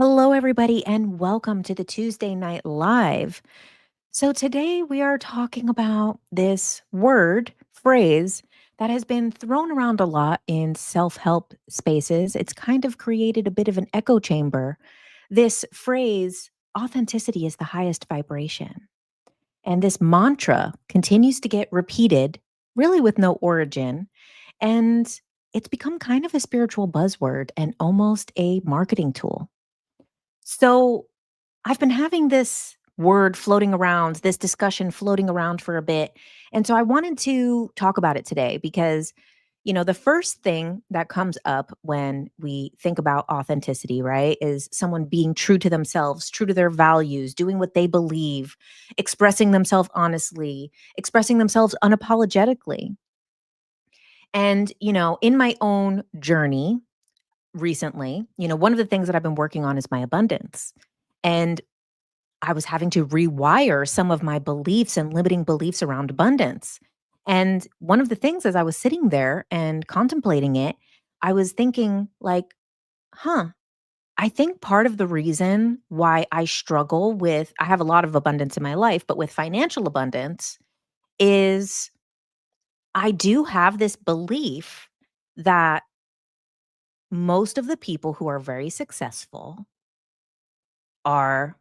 Hello, everybody, and welcome to the Tuesday Night Live. So, today we are talking about this phrase that has been thrown around a lot in self help spaces. It's kind of created a bit of an echo chamber. This phrase, authenticity is the highest vibration. And this mantra continues to get repeated, really with no origin. And it's become kind of a spiritual buzzword and almost a marketing tool. So I've been having this word floating around, this discussion floating around for a bit. And so I wanted to talk about it today because, the first thing that comes up when we think about authenticity, right, is someone being true to themselves, true to their values, doing what they believe, expressing themselves honestly, expressing themselves unapologetically. And, in my own journey, recently, one of the things that I've been working on is my abundance. And I was having to rewire some of my beliefs and limiting beliefs around abundance. And one of the things as I was sitting there and contemplating it, I was thinking, like, huh, I think part of the reason why I have a lot of abundance in my life, but with financial abundance is I do have this belief that most of the people who are very successful are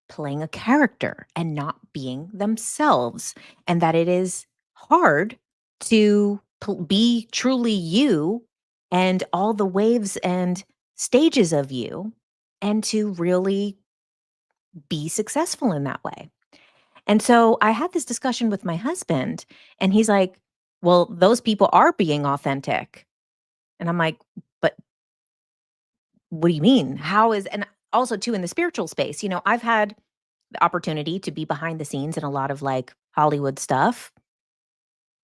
playing a character and not being themselves, and that it is hard to be truly you and all the waves and stages of you and to really be successful in that way. And so I had this discussion with my husband, and he's like, well, those people are being authentic. And I'm like, but what do you mean? How is, and also too in the spiritual space, I've had the opportunity to be behind the scenes in a lot of like Hollywood stuff.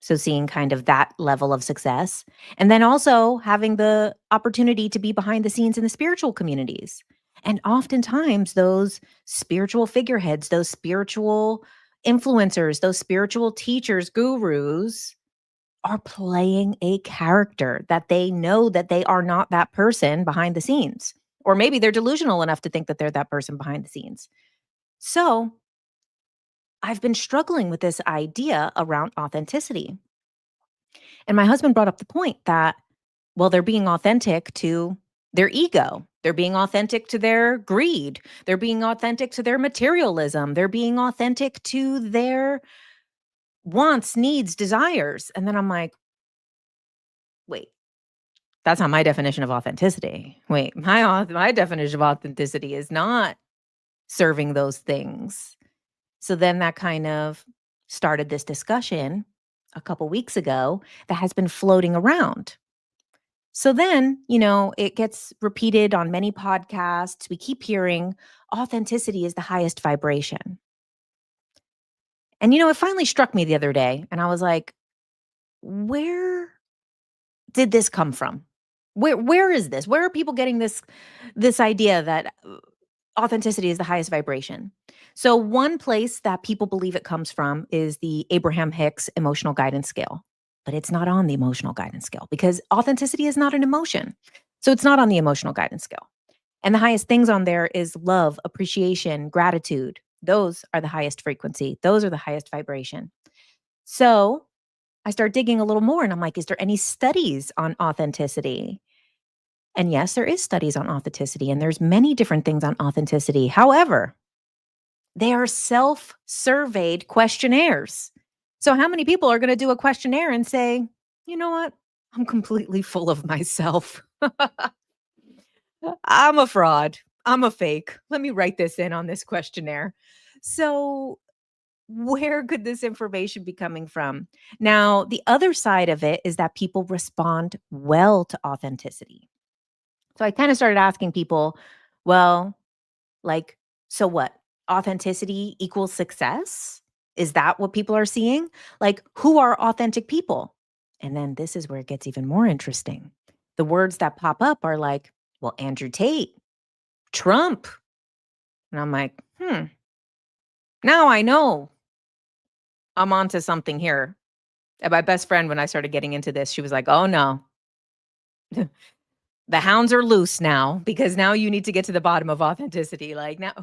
So seeing kind of that level of success. And then also having the opportunity to be behind the scenes in the spiritual communities. And oftentimes those spiritual figureheads, those spiritual influencers, those spiritual teachers, gurus are playing a character that they know that they are not that person behind the scenes. Or maybe they're delusional enough to think that they're that person behind the scenes. So I've been struggling with this idea around authenticity. And my husband brought up the point that, well, they're being authentic to their ego. They're being authentic to their greed. They're being authentic to their materialism. They're being authentic to their wants, needs, desires. And then I'm like, wait, that's not my definition of authenticity. Wait, my definition of authenticity is not serving those things. So then that kind of started this discussion a couple weeks ago that has been floating around. So then, it gets repeated on many podcasts. We keep hearing authenticity is the highest vibration. And, it finally struck me the other day. And I was like, where did this come from? Where is this? Where are people getting this idea that authenticity is the highest vibration? So one place that people believe it comes from is the Abraham Hicks emotional guidance scale, but it's not on the emotional guidance scale because authenticity is not an emotion. So it's not on the emotional guidance scale. And the highest things on there is love, appreciation, gratitude. Those are the highest frequency. Those are the highest vibration. So I start digging a little more and I'm like, is there any studies on authenticity? And yes, there is studies on authenticity and there's many different things on authenticity. However, they are self-surveyed questionnaires. So how many people are going to do a questionnaire and say, you know what? I'm completely full of myself. I'm a fraud. I'm a fake. Let me write this in on this questionnaire. So where could this information be coming from? Now, the other side of it is that people respond well to authenticity. So I kind of started asking people, well, like, so what? Authenticity equals success? Is that what people are seeing? Like, who are authentic people? And then this is where it gets even more interesting. The words that pop up are like, well, Andrew Tate, Trump. And I'm like, now I know I'm onto something here. And my best friend, when I started getting into this, she was like, oh no, the hounds are loose now, because now you need to get to the bottom of authenticity. Like, now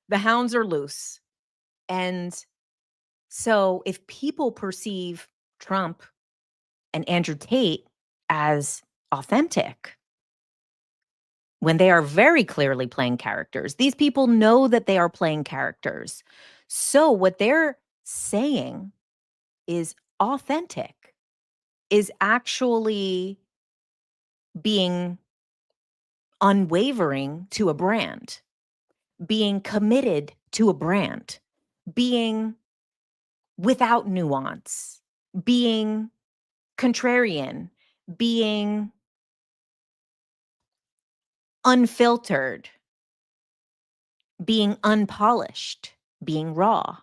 the hounds are loose. And so if people perceive Trump and Andrew Tate as authentic, when they are very clearly playing characters, these people know that they are playing characters. So what they're saying is authentic, is actually being unwavering to a brand, being committed to a brand, being without nuance, being contrarian, being unfiltered, being unpolished, being raw.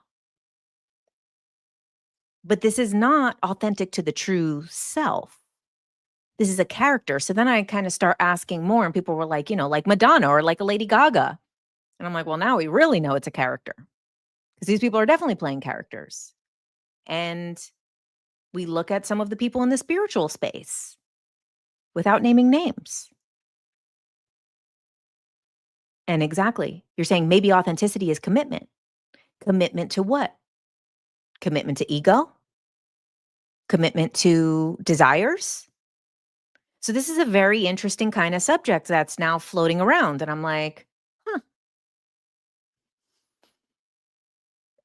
But this is not authentic to the true self. This is a character. So then I kind of start asking more, and people were like, like Madonna or like a Lady Gaga. And I'm like, well, now we really know it's a character, because these people are definitely playing characters. And we look at some of the people in the spiritual space without naming names. And exactly, you're saying maybe authenticity is commitment. Commitment to what? Commitment to ego? Commitment to desires? So this is a very interesting kind of subject that's now floating around. And I'm like, huh.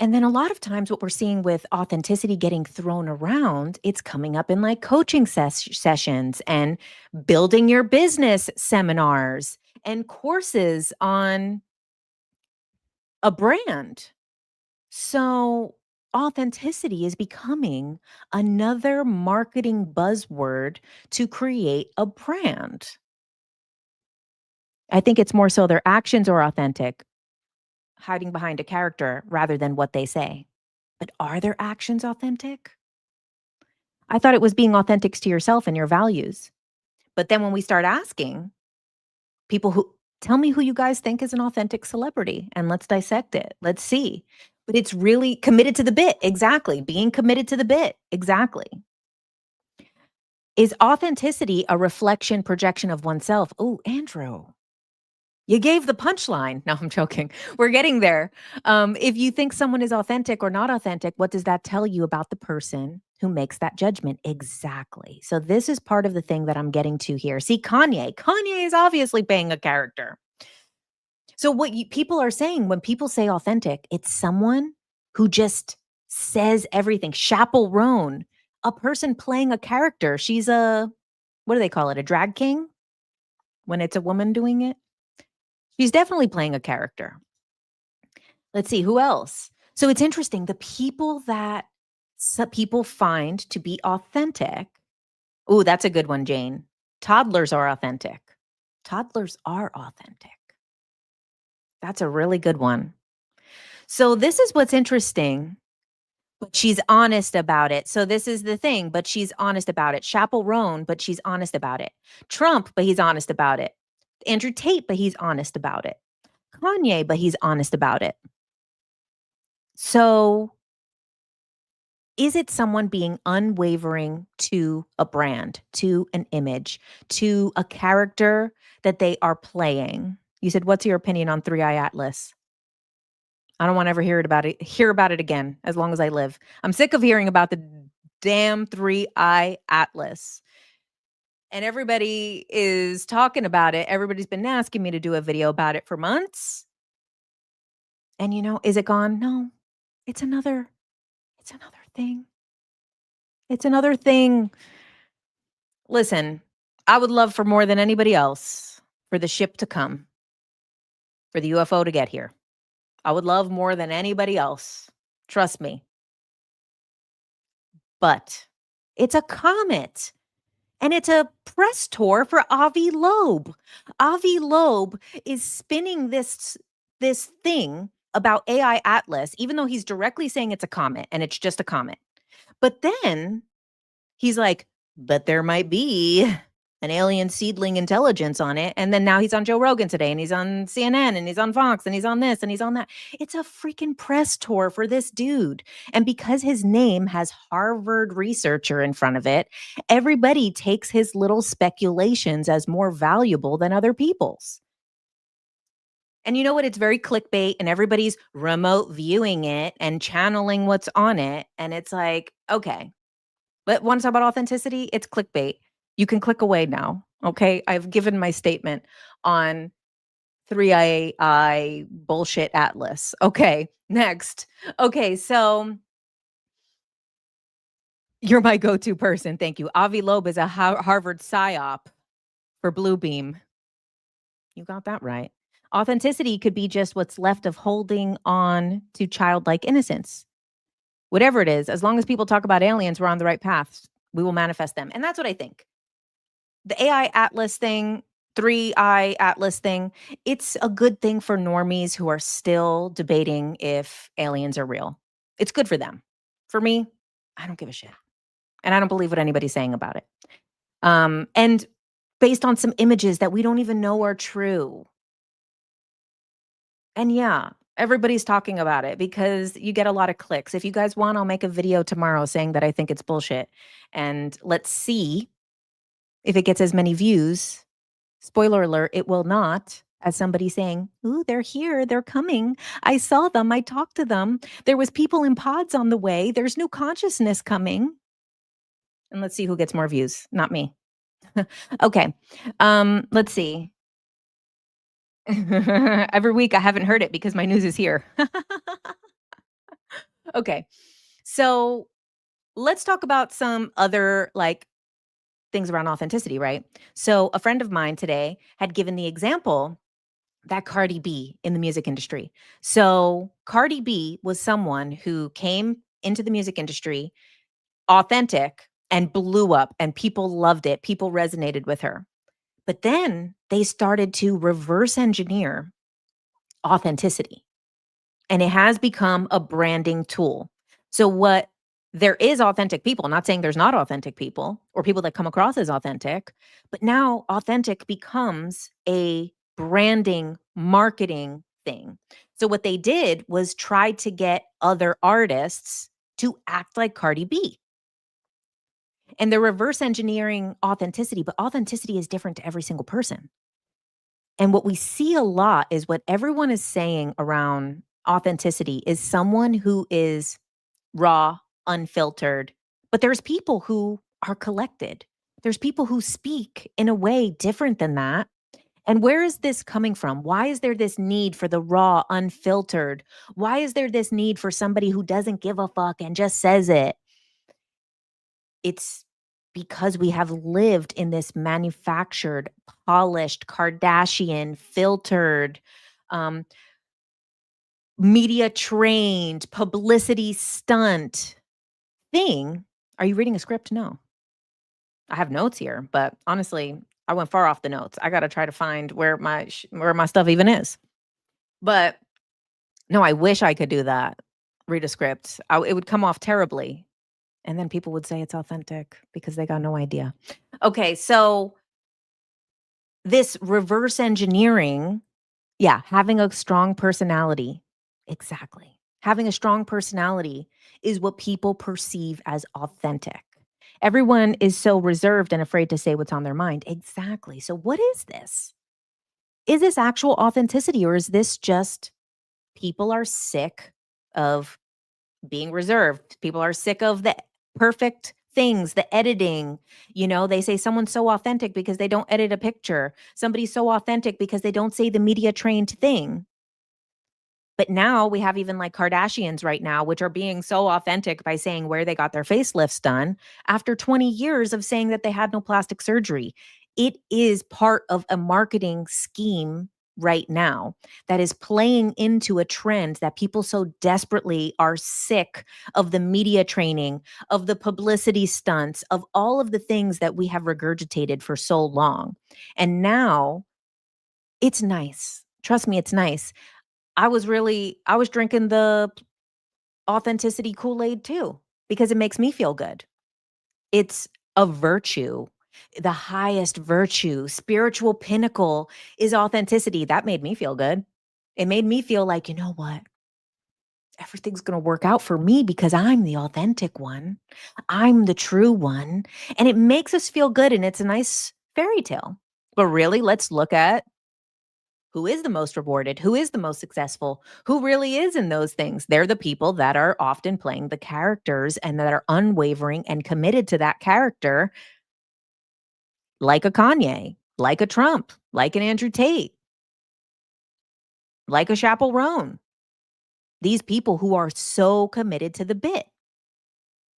And then a lot of times what we're seeing with authenticity getting thrown around, it's coming up in like coaching sessions and building your business seminars and courses on a brand. So authenticity is becoming another marketing buzzword to create a brand. I think it's more so their actions are authentic, hiding behind a character rather than what they say. But are their actions authentic? I thought it was being authentic to yourself and your values. But then when we start asking people, who tell me who you guys think is an authentic celebrity, and let's dissect it. Let's see. But it's really committed to the bit. Exactly. Being committed to the bit. Exactly. Is authenticity a reflection, projection of oneself? Oh, Andrew, you gave the punchline. No, I'm joking. We're getting there. If you think someone is authentic or not authentic, what does that tell you about the person who makes that judgment? Exactly. So this is part of the thing that I'm getting to here. See, Kanye is obviously playing a character. So what people are saying when people say authentic, it's someone who just says everything. Chaperone, a person playing a character. She's what do they call it? A drag king when it's a woman doing it? She's definitely playing a character. Let's see, who else? So it's interesting. The people that some people find to be authentic. Oh, that's a good one, Jane. Toddlers are authentic. Toddlers are authentic. That's a really good one. So this is what's interesting. But she's honest about it. So this is the thing, but she's honest about it. Chaperone, but she's honest about it. Trump, but he's honest about it. Andrew Tate, but he's honest about it. Kanye, but he's honest about it. So is it someone being unwavering to a brand, to an image, to a character that they are playing? You said, what's your opinion on ThreeI Atlas? I don't want to ever hear about it again as long as I live. I'm sick of hearing about the damn ThreeI Atlas. And everybody is talking about it. Everybody's been asking me to do a video about it for months. And is it gone? No. It's another thing. It's another thing. Listen, I would love for more than anybody else for the ship to come, for the UFO to get here. I would love more than anybody else. Trust me. But it's a comet. And it's a press tour for Avi Loeb. Avi Loeb is spinning this thing about AI Atlas, even though he's directly saying it's a comet and it's just a comet. But then he's like, but there might be an alien seedling intelligence on it. And then now he's on Joe Rogan today, and he's on CNN, and he's on Fox, and he's on this, and he's on that. It's a freaking press tour for this dude. And because his name has Harvard researcher in front of it, everybody takes his little speculations as more valuable than other people's. And you know what? It's very clickbait, and everybody's remote viewing it and channeling what's on it. And it's like, okay, but want to talk about authenticity? It's clickbait. You can click away now. Okay. I've given my statement on ThreeI bullshit atlas. Okay. Next. Okay. So you're my go-to person. Thank you. Avi Loeb is a Harvard psyop for Bluebeam. You got that right. Authenticity could be just what's left of holding on to childlike innocence. Whatever it is, as long as people talk about aliens, we're on the right path. We will manifest them. And that's what I think. The AI Atlas thing, 3i Atlas thing, it's a good thing for normies who are still debating if aliens are real. It's good for them. For me, I don't give a shit. And I don't believe what anybody's saying about it. And based on some images that we don't even know are true. And yeah, everybody's talking about it because you get a lot of clicks. If you guys want, I'll make a video tomorrow saying that I think it's bullshit. And let's see if it gets as many views. Spoiler alert, it will not. As somebody saying, ooh, they're here, they're coming. I saw them, I talked to them. There was people in pods on the way. There's new consciousness coming. And let's see who gets more views. Not me. Okay. Let's see. Every week I haven't heard it because my news is here. Okay. So let's talk about some other like things around authenticity, right? So a friend of mine today had given the example that Cardi B in the music industry. So Cardi B was someone who came into the music industry authentic and blew up, and people loved it. People resonated with her. But then they started to reverse engineer authenticity, and it has become a branding tool. So what there is authentic people, not saying there's not authentic people or people that come across as authentic, but now authentic becomes a branding, marketing thing. So what they did was try to get other artists to act like Cardi B. And they're reverse engineering authenticity, but authenticity is different to every single person. And what we see a lot is what everyone is saying around authenticity is someone who is raw, unfiltered, but there's people who are collected. There's people who speak in a way different than that. And where is this coming from? Why is there this need for the raw, unfiltered? Why is there this need for somebody who doesn't give a fuck and just says it? It's because we have lived in this manufactured, polished, Kardashian, filtered, um, media trained, publicity stunt thing. Are you reading a script? No. I have notes here, but honestly, I went far off the notes. I got to try to find where my stuff even is. But no, I wish I could do that. Read a script. It would come off terribly. And then people would say it's authentic because they got no idea. Okay, so this reverse engineering, yeah, having a strong personality. Exactly. Having a strong personality is what people perceive as authentic. Everyone is so reserved and afraid to say what's on their mind. Exactly. So what is this? Is this actual authenticity, or is this just people are sick of being reserved? People are sick of the perfect things, the editing. You know, they say someone's so authentic because they don't edit a picture. Somebody's so authentic because they don't say the media trained thing. But now we have even like Kardashians right now, which are being so authentic by saying where they got their facelifts done after 20 years of saying that they had no plastic surgery. It is part of a marketing scheme right now that is playing into a trend that people so desperately are sick of the media training, of the publicity stunts, of all of the things that we have regurgitated for so long. And now it's nice. Trust me, it's nice. I was drinking the authenticity Kool-Aid too, because it makes me feel good. It's a virtue. The highest virtue, spiritual pinnacle is authenticity. That made me feel good. It made me feel like, you know what? Everything's going to work out for me because I'm the authentic one. I'm the true one. And it makes us feel good. And it's a nice fairy tale. But really, let's look at who is the most rewarded, who is the most successful, who really is in those things. They're the people that are often playing the characters and that are unwavering and committed to that character, like a Kanye, like a Trump, like an Andrew Tate, like a Chappell Roan. These people who are so committed to the bit.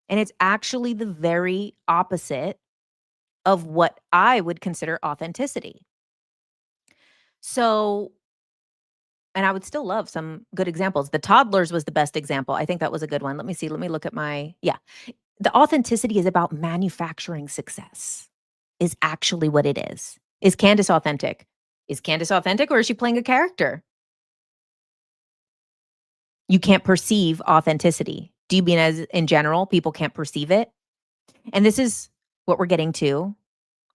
And it's actually the very opposite of what I would consider authenticity. So, and I would still love some good examples. The toddlers was the best example. I think that was a good one. Let me see. Let me look at yeah. The authenticity is about manufacturing success, is actually what it is. Is Candace authentic? Is Candace authentic, or is she playing a character? You can't perceive authenticity. Do you mean as in general, people can't perceive it? And this is what we're getting to.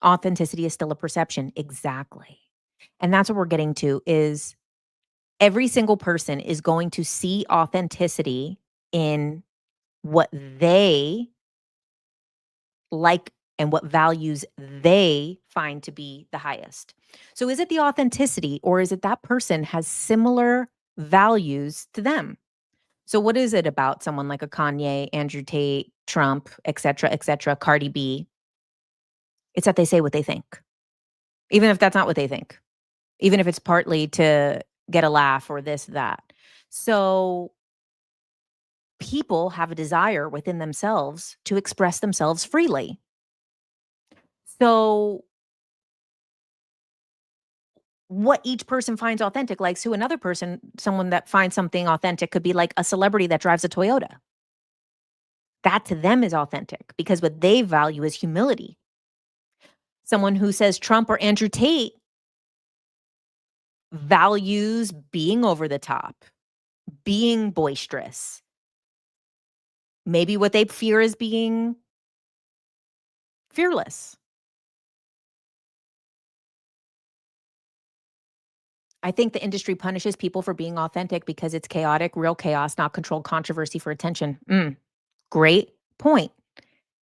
Authenticity is still a perception. Exactly. And that's what we're getting to is every single person is going to see authenticity in what they like and what values they find to be the highest. So is it the authenticity, or is it that person has similar values to them? So what is it about someone like a Kanye, Andrew Tate, Trump, et cetera, Cardi B? It's that they say what they think, even if that's not what they think, even if it's partly to get a laugh or this, that. So people have a desire within themselves to express themselves freely. So what each person finds authentic, like to another person, someone that finds something authentic could be like a celebrity that drives a Toyota. That to them is authentic because what they value is humility. Someone who says Trump or Andrew Tate values being over the top, being boisterous. Maybe what they fear is being fearless. I think the industry punishes people for being authentic because it's chaotic, real chaos, not controlled controversy for attention. Great point.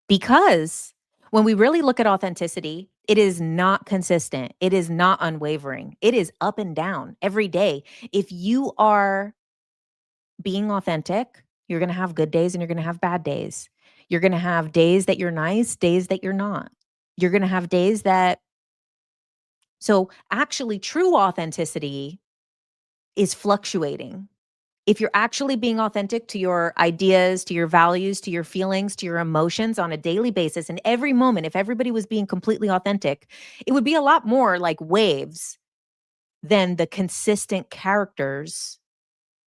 Because when we really look at authenticity, it is not consistent. It is not unwavering. It is up and down every day. If you are being authentic, you're going to have good days and you're going to have bad days. You're going to have days that you're nice, days that you're not. You're going to have days that, so actually, true authenticity is fluctuating. If you're actually being authentic to your ideas, to your values, to your feelings, to your emotions on a daily basis, in every moment, if everybody was being completely authentic, it would be a lot more like waves than the consistent characters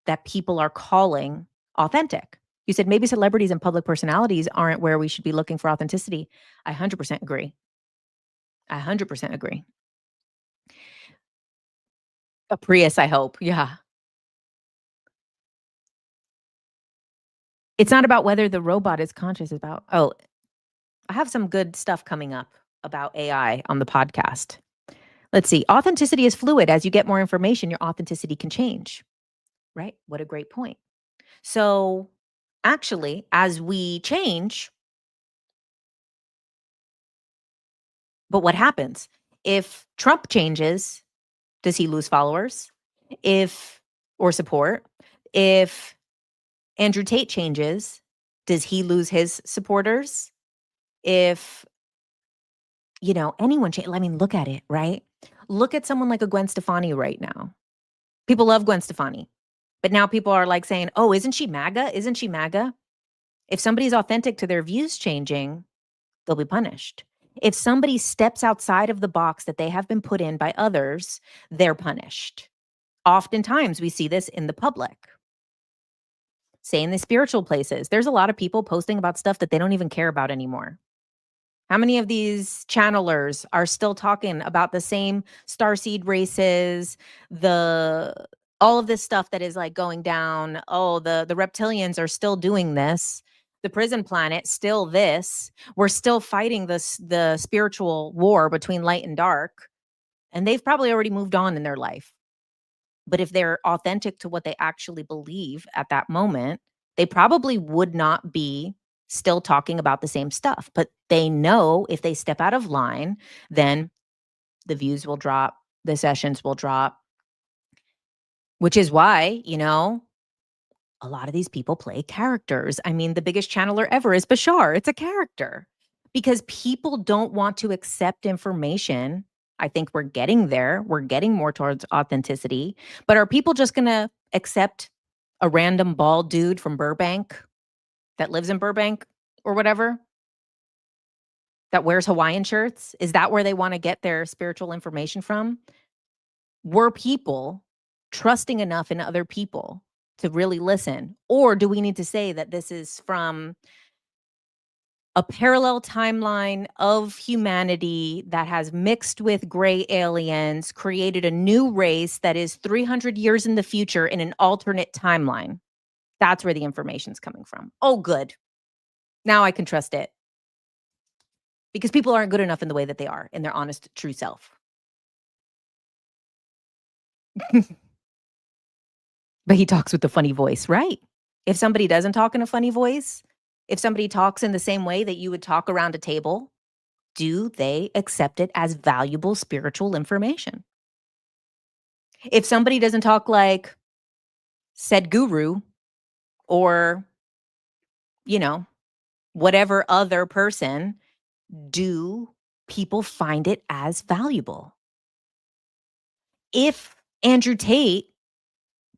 that people are calling authentic. You said maybe celebrities and public personalities aren't where we should be looking for authenticity. I 100% agree. I 100% agree. A Prius, I hope. Yeah. It's not about whether the robot is conscious, it's about, oh, I have some good stuff coming up about AI on the podcast. Let's see. Authenticity is fluid. As you get more information, your authenticity can change, right? What a great point. So, actually, as we change, but what happens? If Trump changes, does he lose followers? If, or support? If Andrew Tate changes, does he lose his supporters? If, anyone change, I mean, look at it, right? Look at someone like a Gwen Stefani right now. People love Gwen Stefani. But now people are like saying, "Oh, isn't she MAGA? Isn't she MAGA?" If somebody's authentic to their views changing, they'll be punished. If somebody steps outside of the box that they have been put in by others, they're punished. Oftentimes we see this in the public. Say in the spiritual places, there's a lot of people posting about stuff that they don't even care about anymore. How many of these channelers are still talking about the same starseed races, all of this stuff that is like going down? Oh, the reptilians are still doing this. the prison planet, still this. We're still fighting the spiritual war between light and dark, and they've probably already moved on in their life. But if they're authentic to what they actually believe at that moment, they probably would not be still talking about the same stuff. But they know if they step out of line, then the views will drop, the sessions will drop, which is why, a lot of these people play characters. I mean, the biggest channeler ever is Bashar. It's a character because people don't want to accept information. I think we're getting there. We're getting more towards authenticity. But are people just going to accept a random bald dude from Burbank that lives in Burbank or whatever that wears Hawaiian shirts? Is that where they want to get their spiritual information from? Were people trusting enough in other people to really listen? Or do we need to say that this is from a parallel timeline of humanity that has mixed with gray aliens, created a new race that is 300 years in the future in an alternate timeline? That's where the information's coming from. Oh, good. Now I can trust it. Because people aren't good enough in the way that they are, in their honest, true self. But he talks with a funny voice, right? If somebody doesn't talk in a funny voice, if somebody talks in the same way that you would talk around a table, do they accept it as valuable spiritual information? If somebody doesn't talk like said guru or, whatever other person, do people find it as valuable? If Andrew Tate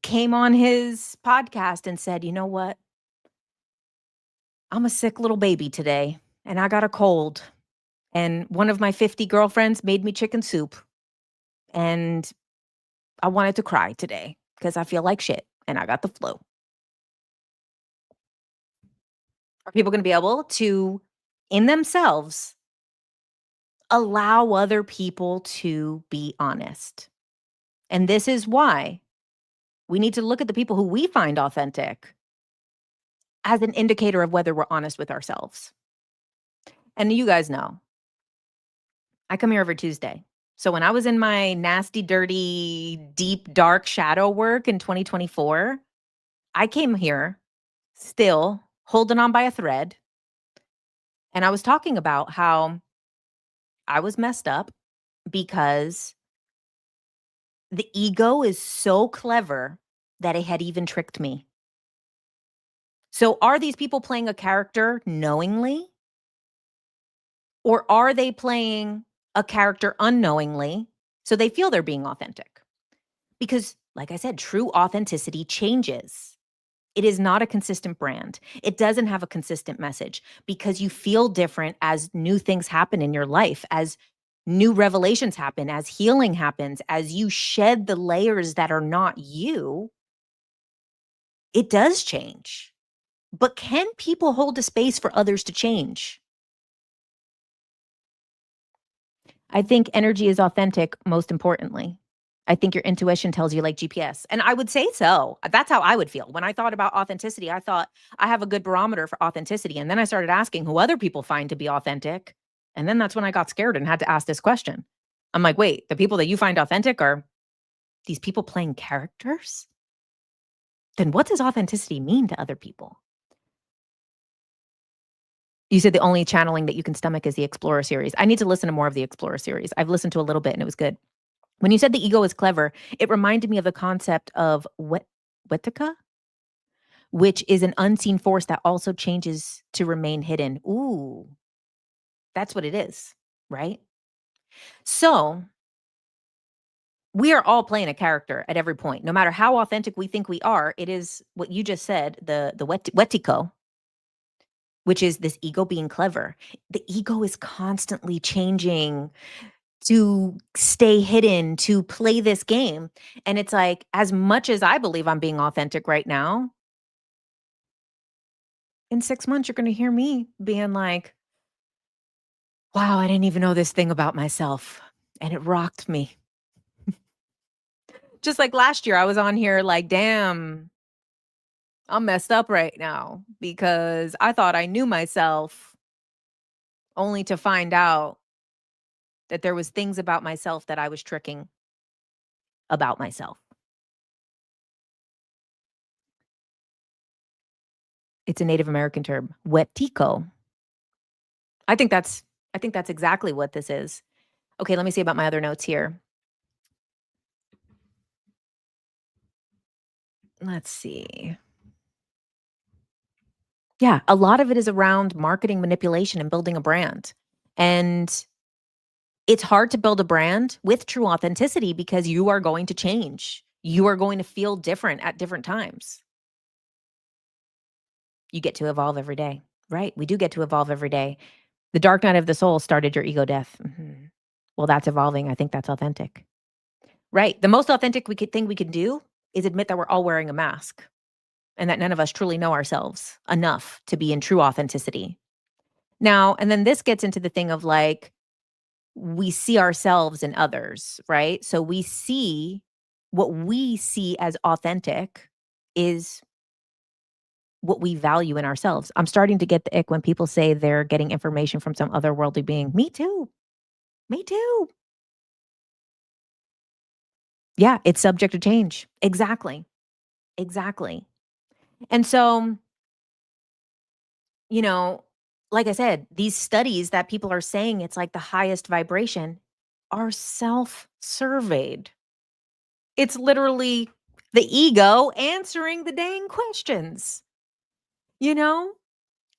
came on his podcast and said, you know what? I'm a sick little baby today and I got a cold. And one of my 50 girlfriends made me chicken soup. And I wanted to cry today because I feel like shit and I got the flu. Are people going to be able to, in themselves, allow other people to be honest? And this is why we need to look at the people who we find authentic as an indicator of whether we're honest with ourselves. And you guys know, I come here every Tuesday. So when I was in my nasty, dirty, deep, dark shadow work in 2024, I came here still holding on by a thread. And I was talking about how I was messed up because the ego is so clever that it had even tricked me. So are these people playing a character knowingly? Or are they playing a character unknowingly so they feel they're being authentic? Because, like I said, true authenticity changes. It is not a consistent brand. It doesn't have a consistent message because you feel different as new things happen in your life, as new revelations happen, as healing happens, as you shed the layers that are not you. It does change. But can people hold a space for others to change? I think energy is authentic, most importantly. I think your intuition tells you like GPS. And I would say so. That's how I would feel. When I thought about authenticity, I thought I have a good barometer for authenticity. And then I started asking who other people find to be authentic. And then that's when I got scared and had to ask this question. I'm like, wait, the people that you find authentic are these people playing characters? Then what does authenticity mean to other people? You said the only channeling that you can stomach is the Explorer series. I need to listen to more of the Explorer series. I've listened to a little bit and it was good. When you said the ego is clever, it reminded me of the concept of Wetica, which is an unseen force that also changes to remain hidden. Ooh, that's what it is, right? So we are all playing a character at every point. No matter how authentic we think we are, it is what you just said, the Wetico, which is this ego being clever. The ego is constantly changing to stay hidden, to play this game. And it's like, as much as I believe I'm being authentic right now, in 6 months, you're going to hear me being like, wow, I didn't even know this thing about myself. And it rocked me. Just like last year, I was on here like, damn, I'm messed up right now because I thought I knew myself only to find out that there was things about myself that I was tricking about myself. It's a Native American term, wetiko. I think that's I think that's exactly what this is. Okay, let me see about my other notes here. Let's see. Yeah, a lot of it is around marketing manipulation and building a brand. And it's hard to build a brand with true authenticity because you are going to change. You are going to feel different at different times. You get to evolve every day, right? We do get to evolve every day. The dark night of the soul started your ego death. Well, that's evolving. I think that's authentic. Right. The most authentic thing we can do is admit that we're all wearing a mask and that none of us truly know ourselves enough to be in true authenticity. Now, and then this gets into the thing of like, we see ourselves in others, right? So we see what we see as authentic is what we value in ourselves. I'm starting to get the ick when people say they're getting information from some otherworldly being. Me too. Me too. Yeah, it's subject to change. Exactly. Exactly. And so, you know, like I said, these studies that people are saying it's like the highest vibration are self surveyed. It's literally the ego answering the dang questions, you know?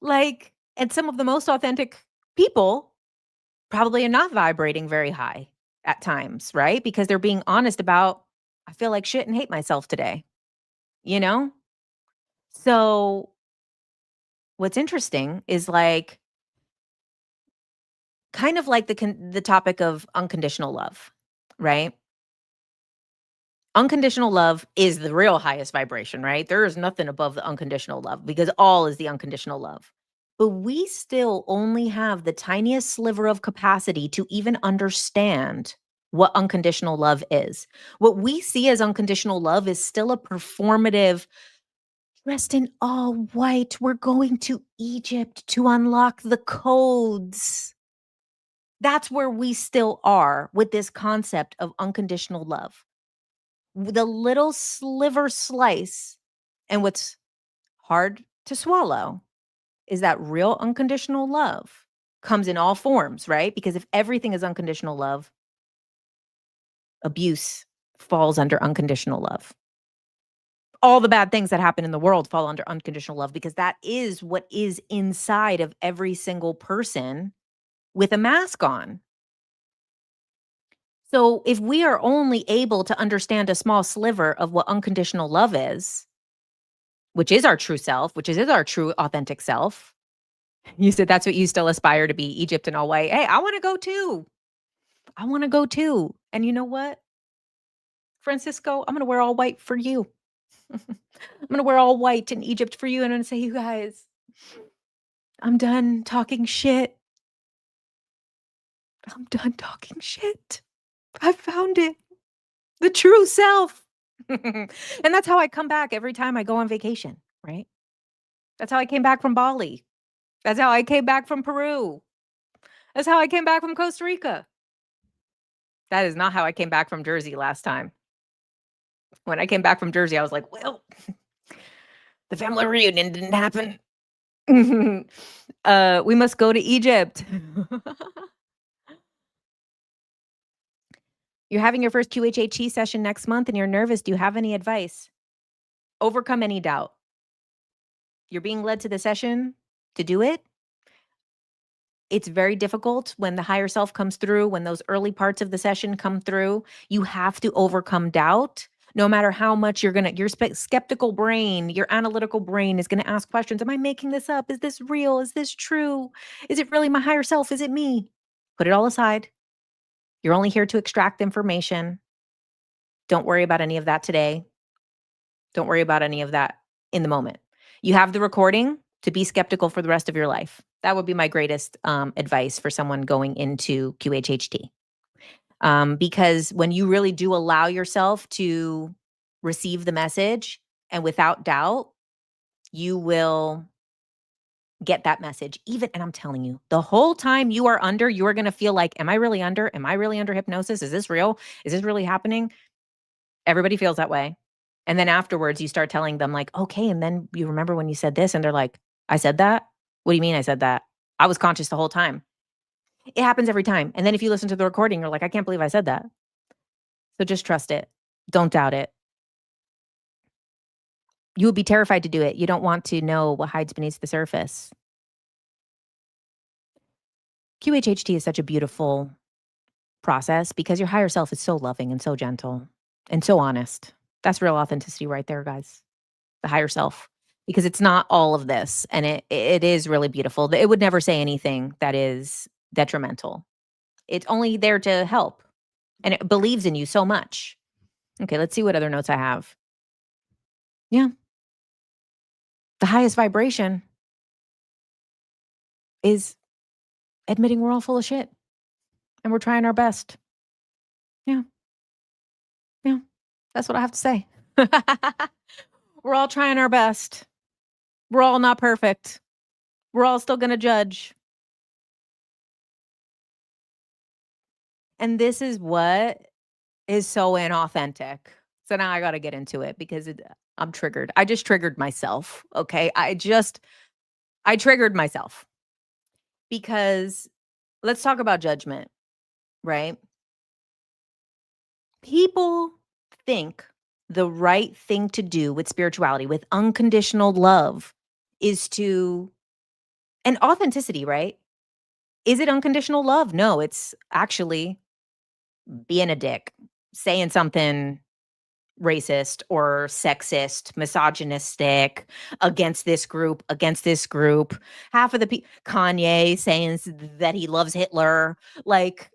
Like, and some of the most authentic people probably are not vibrating very high at times, right? Because they're being honest about, I feel like shit and hate myself today, you know? So, what's interesting is like, kind of like the topic of unconditional love, right? Unconditional love is the real highest vibration, right? There is nothing above the unconditional love because all is the unconditional love. But we still only have the tiniest sliver of capacity to even understand what unconditional love is. What we see as unconditional love is still a performative, dressed in all white. We're going to Egypt to unlock the codes. That's where we still are with this concept of unconditional love. The little sliver slice, and what's hard to swallow is that real unconditional love comes in all forms, right? Because if everything is unconditional love, abuse falls under unconditional love. All the bad things that happen in the world fall under unconditional love because that is what is inside of every single person with a mask on. So if we are only able to understand a small sliver of what unconditional love is, which is our true self, which is our true authentic self. You said that's what you still aspire to be, Egypt and all white. Hey, I want to go too. I want to go too. And you know what, Francisco, I'm going to wear all white for you. I'm going to wear all white in Egypt for you. And I'm going to say, you guys, I'm done talking shit. I'm done talking shit. I found it. The true self. And that's how I come back every time I go on vacation, right? That's how I came back from Bali. That's how I came back from Peru. That's how I came back from Costa Rica. That is not how I came back from Jersey last time. When I came back from Jersey, I was like, well, the family reunion didn't happen. We must go to Egypt. You're having your first QHHT session next month and you're nervous. Do you have any advice? Overcome any doubt. You're being led to the session to do it. It's very difficult when the higher self comes through, when those early parts of the session come through. You have to overcome doubt. No matter how much your skeptical brain, your analytical brain is going to ask questions. Am I making this up? Is this real? Is this true? Is it really my higher self? Is it me? Put it all aside. You're only here to extract information. Don't worry about any of that today. Don't worry about any of that in the moment. You have the recording to be skeptical for the rest of your life. That would be my greatest advice for someone going into QHHT. Because when you really do allow yourself to receive the message and without doubt, you will get that message. Even, and I'm telling you, the whole time you are under, you are going to feel like, am I really under? Am I really under hypnosis? Is this real? Is this really happening? Everybody feels that way. And then afterwards, you start telling them, like, okay, and then you remember when you said this, and they're like, I said that? What do you mean I said that? I was conscious the whole time. It happens every time. And then if you listen to the recording, you're like, I can't believe I said that. So just trust it. Don't doubt it. You would be terrified to do it. You don't want to know what hides beneath the surface. QHHT is such a beautiful process because your higher self is so loving and so gentle and so honest. That's real authenticity right there, guys. The higher self. Because it's not all of this, and it is really beautiful. It would never say anything that is detrimental. It's only there to help, and it believes in you so much. Okay, let's see what other notes I have. Yeah. The highest vibration is admitting we're all full of shit and we're trying our best. Yeah. Yeah. That's what I have to say. We're all trying our best. We're all not perfect. We're all still going to judge. And this is what is so inauthentic. So now I got to get into it because I'm triggered. I just triggered myself. Okay. I triggered myself because let's talk about judgment, right? People think the right thing to do with spirituality, with unconditional love, is to, and authenticity, right? Is it unconditional love? No, it's actually being a dick, saying something racist or sexist, misogynistic against this group. Half of the Kanye saying that he loves Hitler. Like,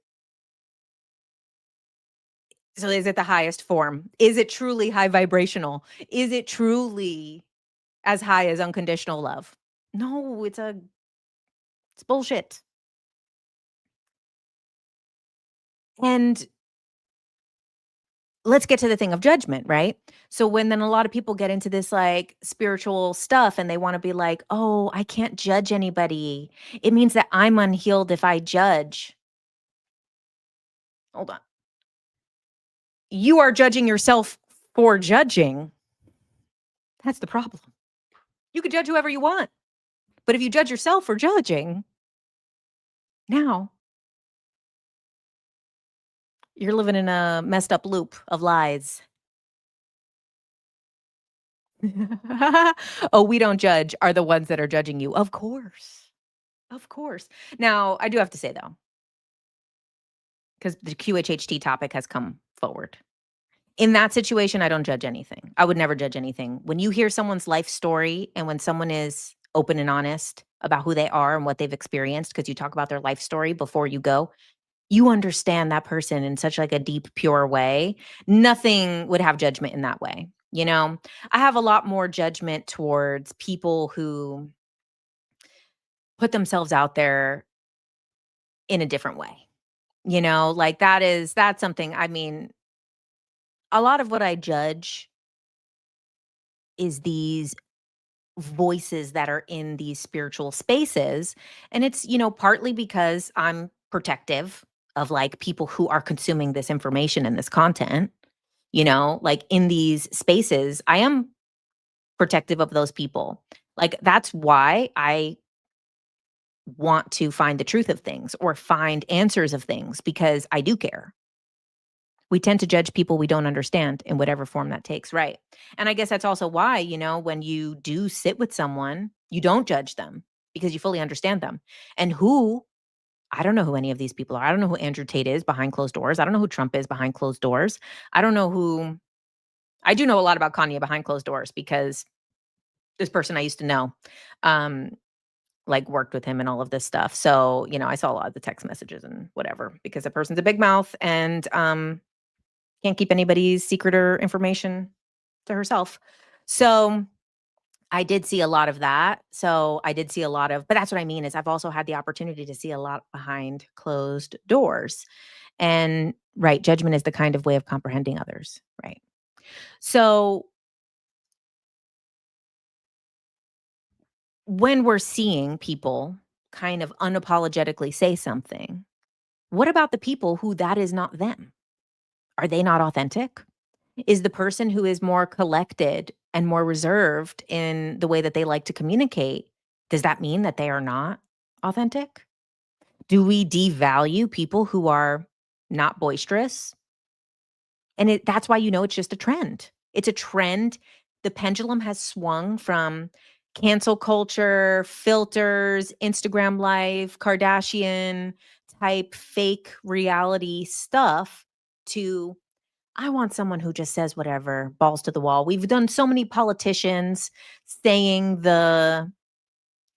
so is it the highest form? Is it truly high vibrational? Is it truly as high as unconditional love? No, it's bullshit. And let's get to the thing of judgment, right? So when then a lot of people get into this like spiritual stuff and they want to be like, "Oh, I can't judge anybody. It means that I'm unhealed if I judge." Hold on. You are judging yourself for judging. That's the problem. You could judge whoever you want. But if you judge yourself for judging, now you're living in a messed up loop of lies. Oh, we don't judge are the ones that are judging you. Of course. Of course. Now, I do have to say though, because the QHHT topic has come forward. In that situation, I don't judge anything. I would never judge anything. When you hear someone's life story and when someone is open and honest about who they are and what they've experienced, because you talk about their life story before you go, you understand that person in such like a deep, pure way. Nothing would have judgment in that way. You know, I have a lot more judgment towards people who put themselves out there in a different way. You know, like that's something, I mean, a lot of what I judge is these voices that are in these spiritual spaces. And it's, you know, partly because I'm protective of like people who are consuming this information and this content, you know, like in these spaces, I am protective of those people. Like that's why I want to find the truth of things or find answers of things because I do care. We tend to judge people we don't understand in whatever form that takes, right? And I guess that's also why, you know, when you do sit with someone, you don't judge them because you fully understand them. And I don't know who any of these people are. I don't know who Andrew Tate is behind closed doors. I don't know who Trump is behind closed doors. I don't know who I do know a lot about Kanye behind closed doors because this person I used to know like worked with him and all of this stuff. So, you know, I saw a lot of the text messages and whatever because the person's a big mouth and can't keep anybody's secret or information to herself. So I did see a lot of that. So I did see a lot of, but that's what I mean is I've also had the opportunity to see a lot behind closed doors. And right, judgment is the kind of way of comprehending others, right? So when we're seeing people kind of unapologetically say something, what about the people who that is not them? Are they not authentic? Is the person who is more collected and more reserved in the way that they like to communicate, does that mean that they are not authentic? Do we devalue people who are not boisterous? And that's why it's just a trend. It's a trend. The pendulum has swung from cancel culture, filters, Instagram life, Kardashian type fake reality stuff to I want someone who just says whatever, balls to the wall. We've done so many politicians saying the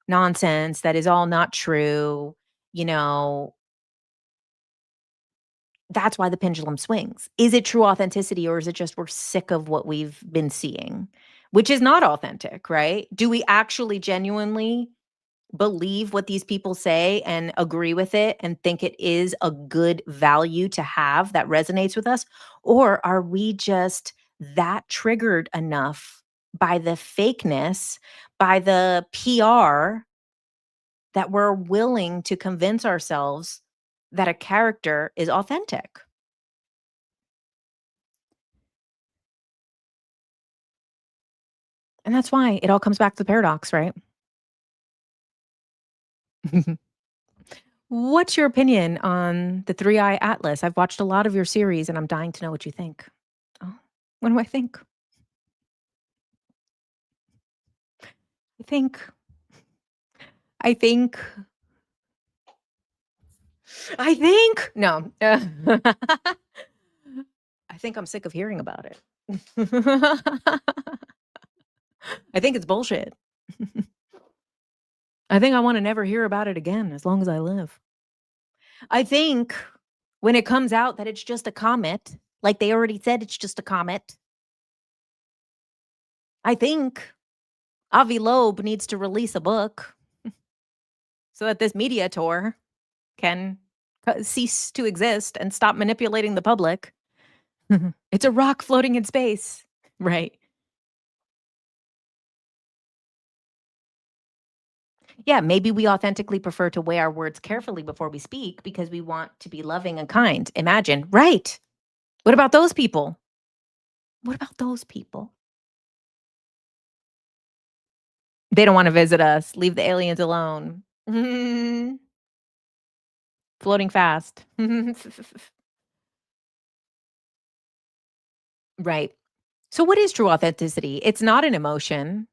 nonsense that is all not true, you know, that's why the pendulum swings. Is it true authenticity or is it just we're sick of what we've been seeing? Which is not authentic, right? Do we actually genuinely believe what these people say and agree with it and think it is a good value to have that resonates with us? Or are we just that triggered enough by the fakeness, by the PR that we're willing to convince ourselves that a character is authentic? And that's why it all comes back to the paradox, right? What's your opinion on the ThreeI Atlas? I've watched a lot of your series and I'm dying to know what you think. Oh, what do I think? I think I think I think no. I think I'm sick of hearing about it. I think it's bullshit. I think I wanna never hear about it again as long as I live. I think when it comes out that it's just a comet, like they already said it's just a comet, I think Avi Loeb needs to release a book so that this media tour can cease to exist and stop manipulating the public. It's a rock floating in space. Right. Yeah, maybe we authentically prefer to weigh our words carefully before we speak because we want to be loving and kind. Imagine. Right. What about those people? What about those people? They don't want to visit us. Leave the aliens alone. Floating fast. Right. So, what is true authenticity? It's not an emotion.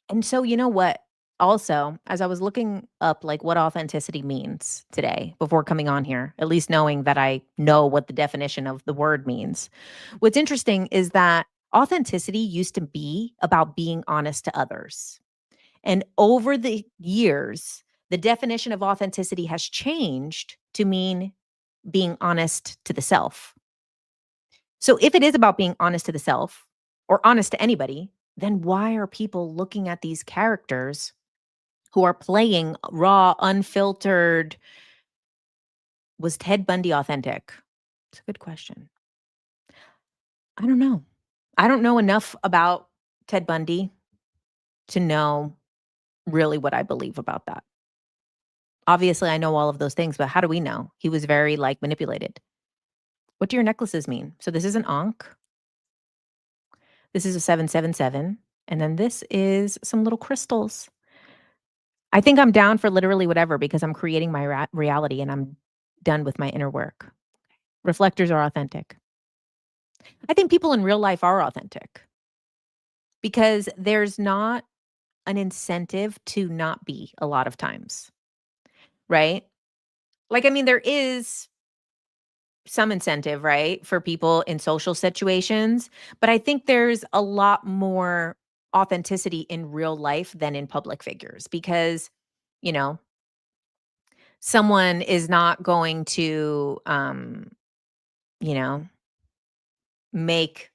And so, you know what? Also, as I was looking up like what authenticity means today before coming on here, at least knowing that I know what the definition of the word means. What's interesting is that authenticity used to be about being honest to others. And over the years, the definition of authenticity has changed to mean being honest to the self. So if it is about being honest to the self or honest to anybody, then why are people looking at these characters who are playing raw, unfiltered? Was Ted Bundy authentic? It's a good question. I don't know. I don't know enough about Ted Bundy to know really what I believe about that. Obviously, I know all of those things, but how do we know? He was very like manipulated. What do your necklaces mean? So this is an Ankh. This is a 777. And then this is some little crystals. I think I'm down for literally whatever because I'm creating my reality and I'm done with my inner work. Reflectors are authentic. I think people in real life are authentic because there's not an incentive to not be a lot of times, right? Like, I mean, there is some incentive, right, for people in social situations, but I think there's a lot more authenticity in real life than in public figures because, you know, someone is not going to, you know, make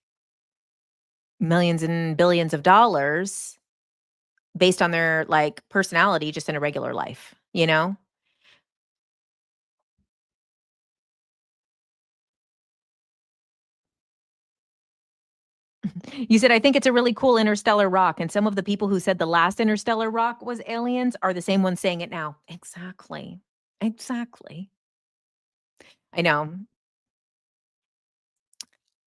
millions and billions of dollars based on their, like, personality just in a regular life, you know? You said, "I think it's a really cool interstellar rock," and some of the people who said the last interstellar rock was aliens are the same ones saying it now. Exactly. Exactly. I know.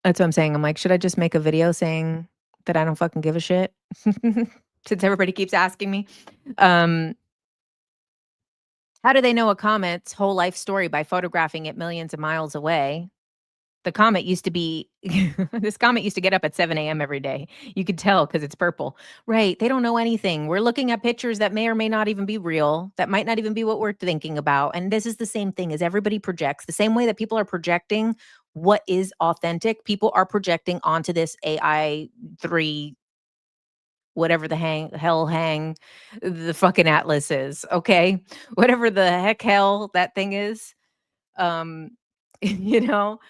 That's what I'm saying. I'm like, "Should I just make a video saying that I don't fucking give a shit?" Since everybody keeps asking me. Um, how do they know a comet's whole life story by photographing it millions of miles away? The comet used to be this comet used to get up at 7 a.m. every day. You could tell because it's purple. Right, they don't know anything. We're looking at pictures that may or may not even be real, that might not even be what we're thinking about, and this is the same thing as everybody projects. The same way that people are projecting what is authentic, people are projecting onto this AI 3 whatever the fucking atlas is, okay? Whatever the heck hell that thing is, um, you know?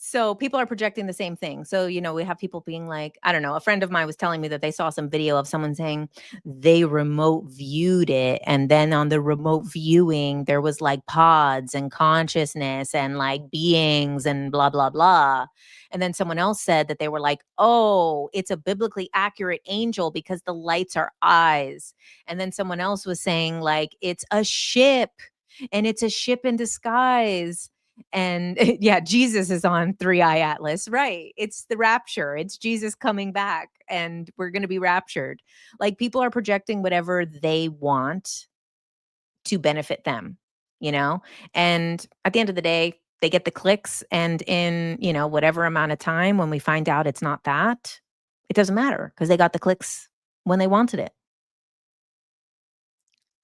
So people are projecting the same thing. So, we have people being like, I don't know, a friend of mine was telling me that they saw some video of someone saying they remote viewed it. And then on the remote viewing, there was like pods and consciousness and like beings and blah, blah, blah. And then someone else said that they were like, oh, it's a biblically accurate angel because the lights are eyes. And then someone else was saying, like, it's a ship and it's a ship in disguise. And yeah, Jesus is on 3i Atlas, right? It's the rapture. It's Jesus coming back and we're going to be raptured. Like people are projecting whatever they want to benefit them, you know? And at the end of the day, they get the clicks and in, whatever amount of time when we find out it's not that, it doesn't matter because they got the clicks when they wanted it.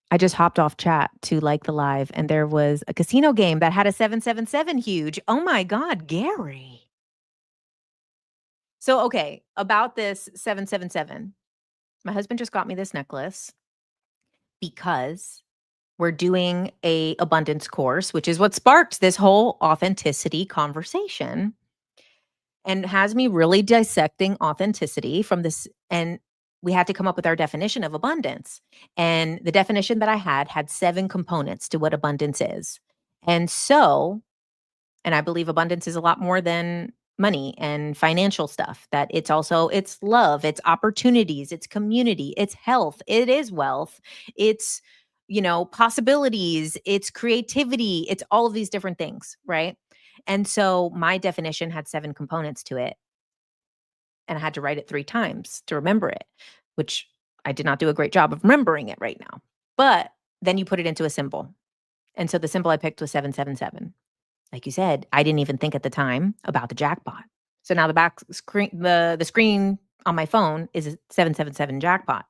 I just hopped off chat to like the live and there was a casino game that had a 777 huge. Oh my god, Gary. So, okay, about this 777. My husband just got me this necklace because we're doing a abundance course, which is what sparked this whole authenticity conversation and has me really dissecting authenticity from this and we had to come up with our definition of abundance. And the definition that I had 7 components to what abundance is. And so and I believe abundance is a lot more than money and financial stuff, that it's love, it's opportunities, it's community, it's health, it is wealth, it's, possibilities, it's creativity, it's all of these different things, right? And so my definition had 7 components to it, and I had to write it 3 times to remember it, which I did not do a great job of remembering it right now. But then you put it into a symbol. And so the symbol I picked was 777. Like you said, I didn't even think at the time about the jackpot. So now the back screen the screen on my phone is a 777 jackpot.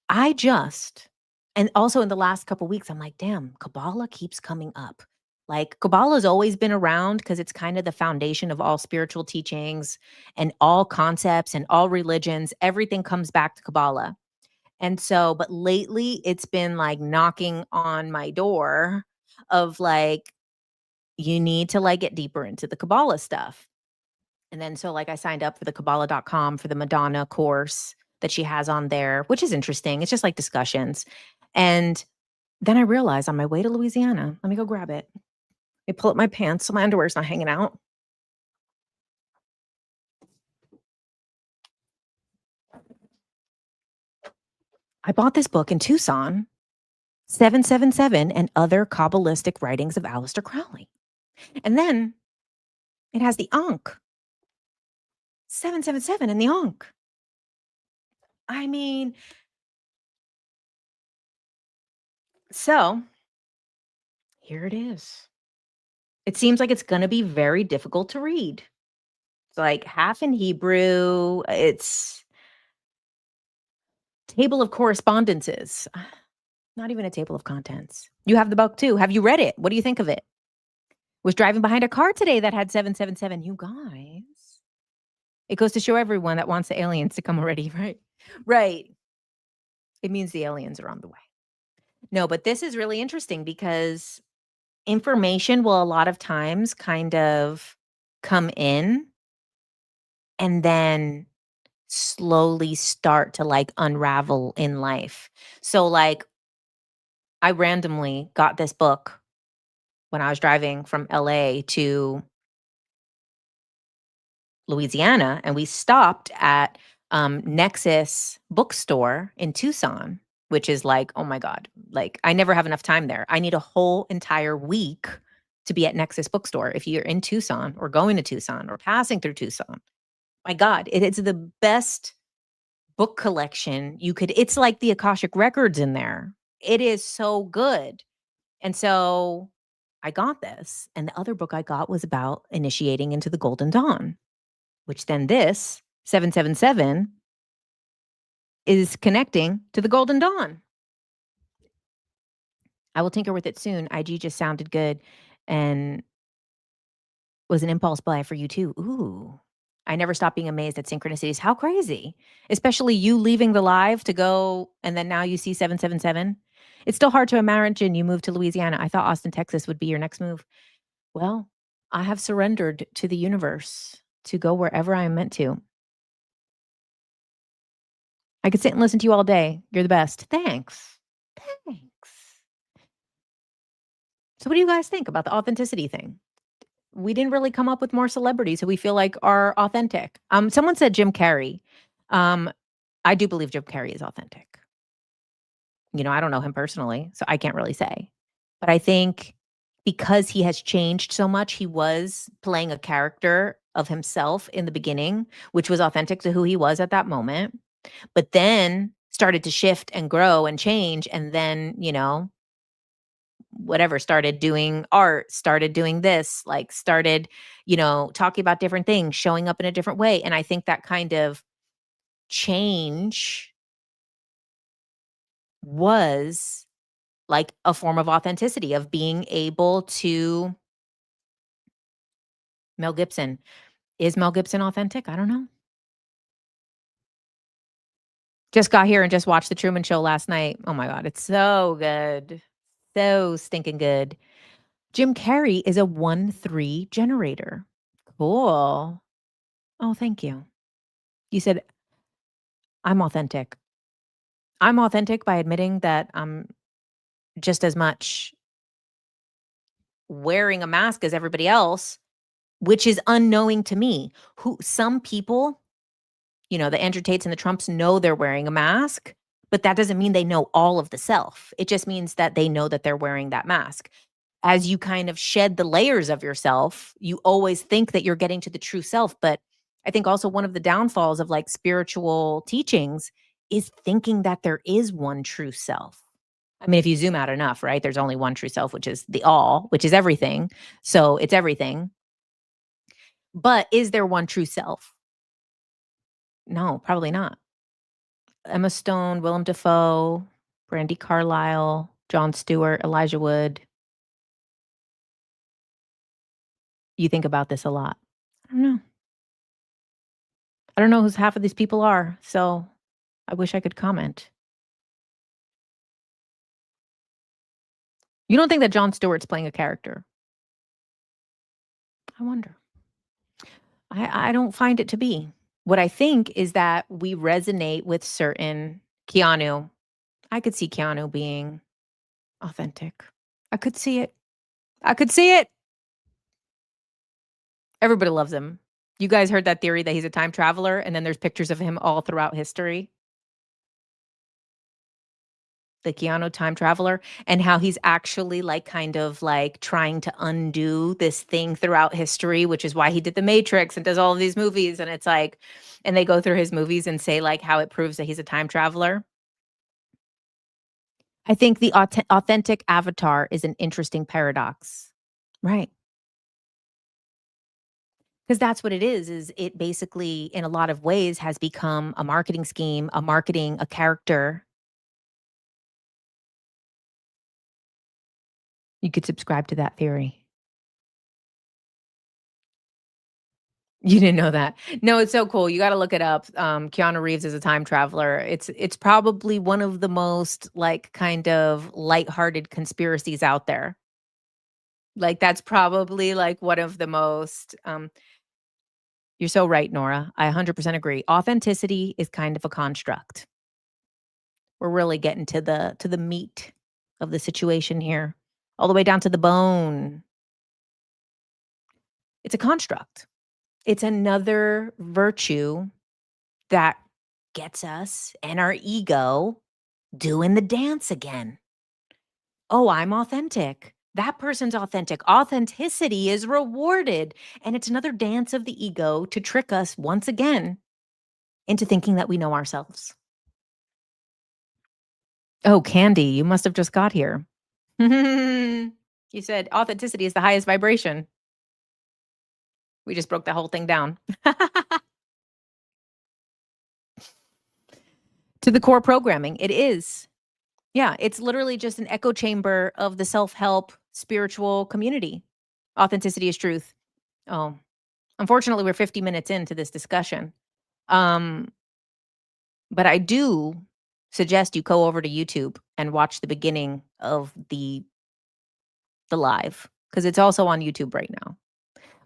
I just and also in the last couple weeks, I'm like, damn, Kabbalah keeps coming up. Like Kabbalah's always been around because it's kind of the foundation of all spiritual teachings and all concepts and all religions. Everything comes back to Kabbalah. And so, but lately it's been like knocking on my door of like, you need to like get deeper into the Kabbalah stuff. And then so like I signed up for the Kabbalah.com for the Madonna course that she has on there, which is interesting. It's just like discussions. And then I realized on my way to Louisiana, let me go grab it. I pull up my pants so my underwear's not hanging out. I bought this book in Tucson, 777 and Other Kabbalistic Writings of Aleister Crowley. And then it has the Ankh, 777 and the Ankh. I mean, so here it is. It seems like it's gonna be very difficult to read. It's like half in Hebrew, it's table of correspondences, not even a table of contents. You have the book too. Have you read it? What do you think of it? Was driving behind a car today that had 777. You guys. It goes to show everyone that wants the aliens to come already, right? Right. It means the aliens are on the way. No, but this is really interesting because information will a lot of times kind of come in and then slowly start to like unravel in life. So like I randomly got this book when I was driving from LA to Louisiana, and we stopped at Nexus Bookstore in Tucson, which is like, oh my God, like I never have enough time there. I need a whole entire week to be at Nexus Bookstore if you're in Tucson or going to Tucson or passing through Tucson. My God, it is the best book collection you could. It's like the Akashic Records in there. It is so good. And so I got this. And the other book I got was about initiating into the Golden Dawn, which then this 777 is connecting to the Golden Dawn. I will tinker with it soon. IG just sounded good and was an impulse buy for you too. Ooh. I never stop being amazed at synchronicities. How crazy. Especially you leaving the live to go and then now you see 777. It's still hard to imagine you moved to Louisiana. I thought Austin, Texas would be your next move. Well, I have surrendered to the universe to go wherever I am meant to. I could sit and listen to you all day. You're the best. Thanks. Thanks. So what do you guys think about the authenticity thing? We didn't really come up with more celebrities who we feel like are authentic. Someone said Jim Carrey. I do believe Jim Carrey is authentic. You know, I don't know him personally, so I can't really say. But I think because he has changed so much, he was playing a character of himself in the beginning, which was authentic to who he was at that moment, but then started to shift and grow and change. And then, you know, whatever, started doing art, started doing this, like started, you know, talking about different things, showing up in a different way. And I think that kind of change was like a form of authenticity, of being able to. Mel Gibson. Is Mel Gibson authentic? I don't know. Just got here and just watched The Truman Show last night. Oh my God, it's so good. So stinking good. Jim Carrey is a 1-3 generator. Cool. Oh, thank you. You said, I'm authentic. I'm authentic by admitting that I'm just as much wearing a mask as everybody else, which is unknowing to me. Some people, you know, the Andrew Tates and the Trumps know they're wearing a mask, but that doesn't mean they know all of the self. It just means that they know that they're wearing that mask. As you kind of shed the layers of yourself, you always think that you're getting to the true self. But I think also one of the downfalls of like spiritual teachings is thinking that there is one true self. I mean, if you zoom out enough, right? There's only one true self, which is the all, which is everything. So it's everything. But is there one true self? No, probably not. Emma Stone, Willem Dafoe, Brandy Carlisle, Jon Stewart, Elijah Wood. You think about this a lot. I don't know. I don't know who half of these people are, so I wish I could comment. You don't think that Jon Stewart's playing a character? I wonder. I don't find it to be. What I think is that we resonate with certain Keanu. I could see Keanu being authentic. I could see it. I could see it. Everybody loves him. You guys heard that theory that he's a time traveler, and then there's pictures of him all throughout history? The Keanu time traveler, and how he's actually like kind of like trying to undo this thing throughout history, which is why he did The Matrix and does all of these movies. And it's like, and they go through his movies and say like how it proves that he's a time traveler. I think the authentic avatar is an interesting paradox. Right. Because that's what it is it basically, in a lot of ways, has become a marketing scheme, a character. You could subscribe to that theory. You didn't know that. No, it's so cool. You gotta look it up. Keanu Reeves is a time traveler. It's probably one of the most, like, kind of lighthearted conspiracies out there. Like, that's probably, like, one of the most, you're so right, Nora. I 100% agree. Authenticity is kind of a construct. We're really getting to the meat of the situation here, all the way down to the bone. It's a construct. It's another virtue that gets us and our ego doing the dance again. Oh, I'm authentic. That person's authentic. Authenticity is rewarded. And it's another dance of the ego to trick us once again into thinking that we know ourselves. Oh, Candy, you must have just got here. You said authenticity is the highest vibration. We just broke the whole thing down. To the core programming, it is. Yeah, it's literally just an echo chamber of the self-help spiritual community. Authenticity is truth. Oh, unfortunately, we're 50 minutes into this discussion. Um, but I do suggest you go over to YouTube and watch the beginning of the live because it's also on YouTube right now.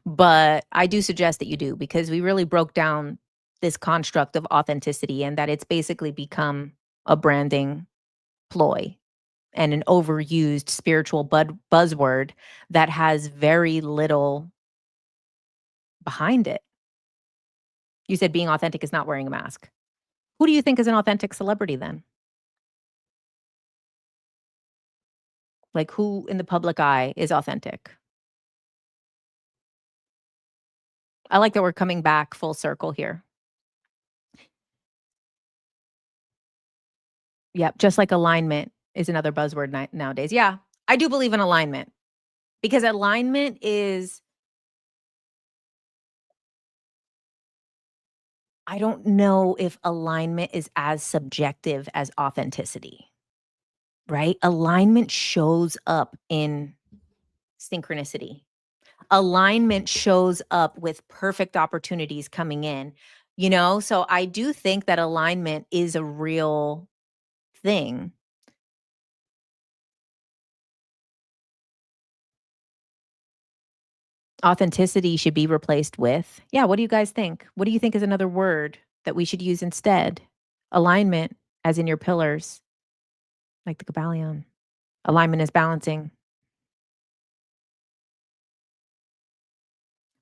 But I do suggest that you do because we really broke down this construct of authenticity and that it's basically become a branding ploy and an overused spiritual buzzword that has very little behind it. You said being authentic is not wearing a mask. Who do you think is an authentic celebrity then? Like who in the public eye is authentic? I like that we're coming back full circle here. Yep, just like alignment is another buzzword nowadays. Yeah, I do believe in alignment because alignment is I don't know if alignment is as subjective as authenticity, right? Alignment shows up in synchronicity. Alignment shows up with perfect opportunities coming in, you know? So I do think that alignment is a real thing. Authenticity should be replaced with yeah, what do you guys think? What do you think is another word that we should use instead? Alignment, as in your pillars, like the Kabbalion. Alignment is balancing,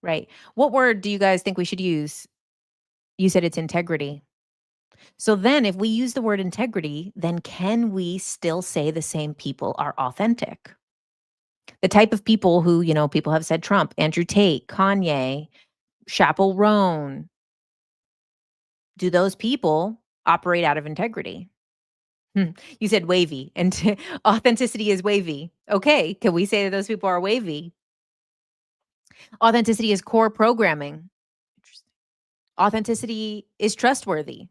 right? What word do you guys think we should use? You said it's integrity. So then if we use the word integrity, then can we still say the same people are authentic? The type of people who, you know, people have said Trump, Andrew Tate, Kanye, Chappell Roan, do those people operate out of integrity? You said wavy, and authenticity is wavy. Okay, can we say that those people are wavy? Authenticity is core programming. Interesting. Authenticity is trustworthy.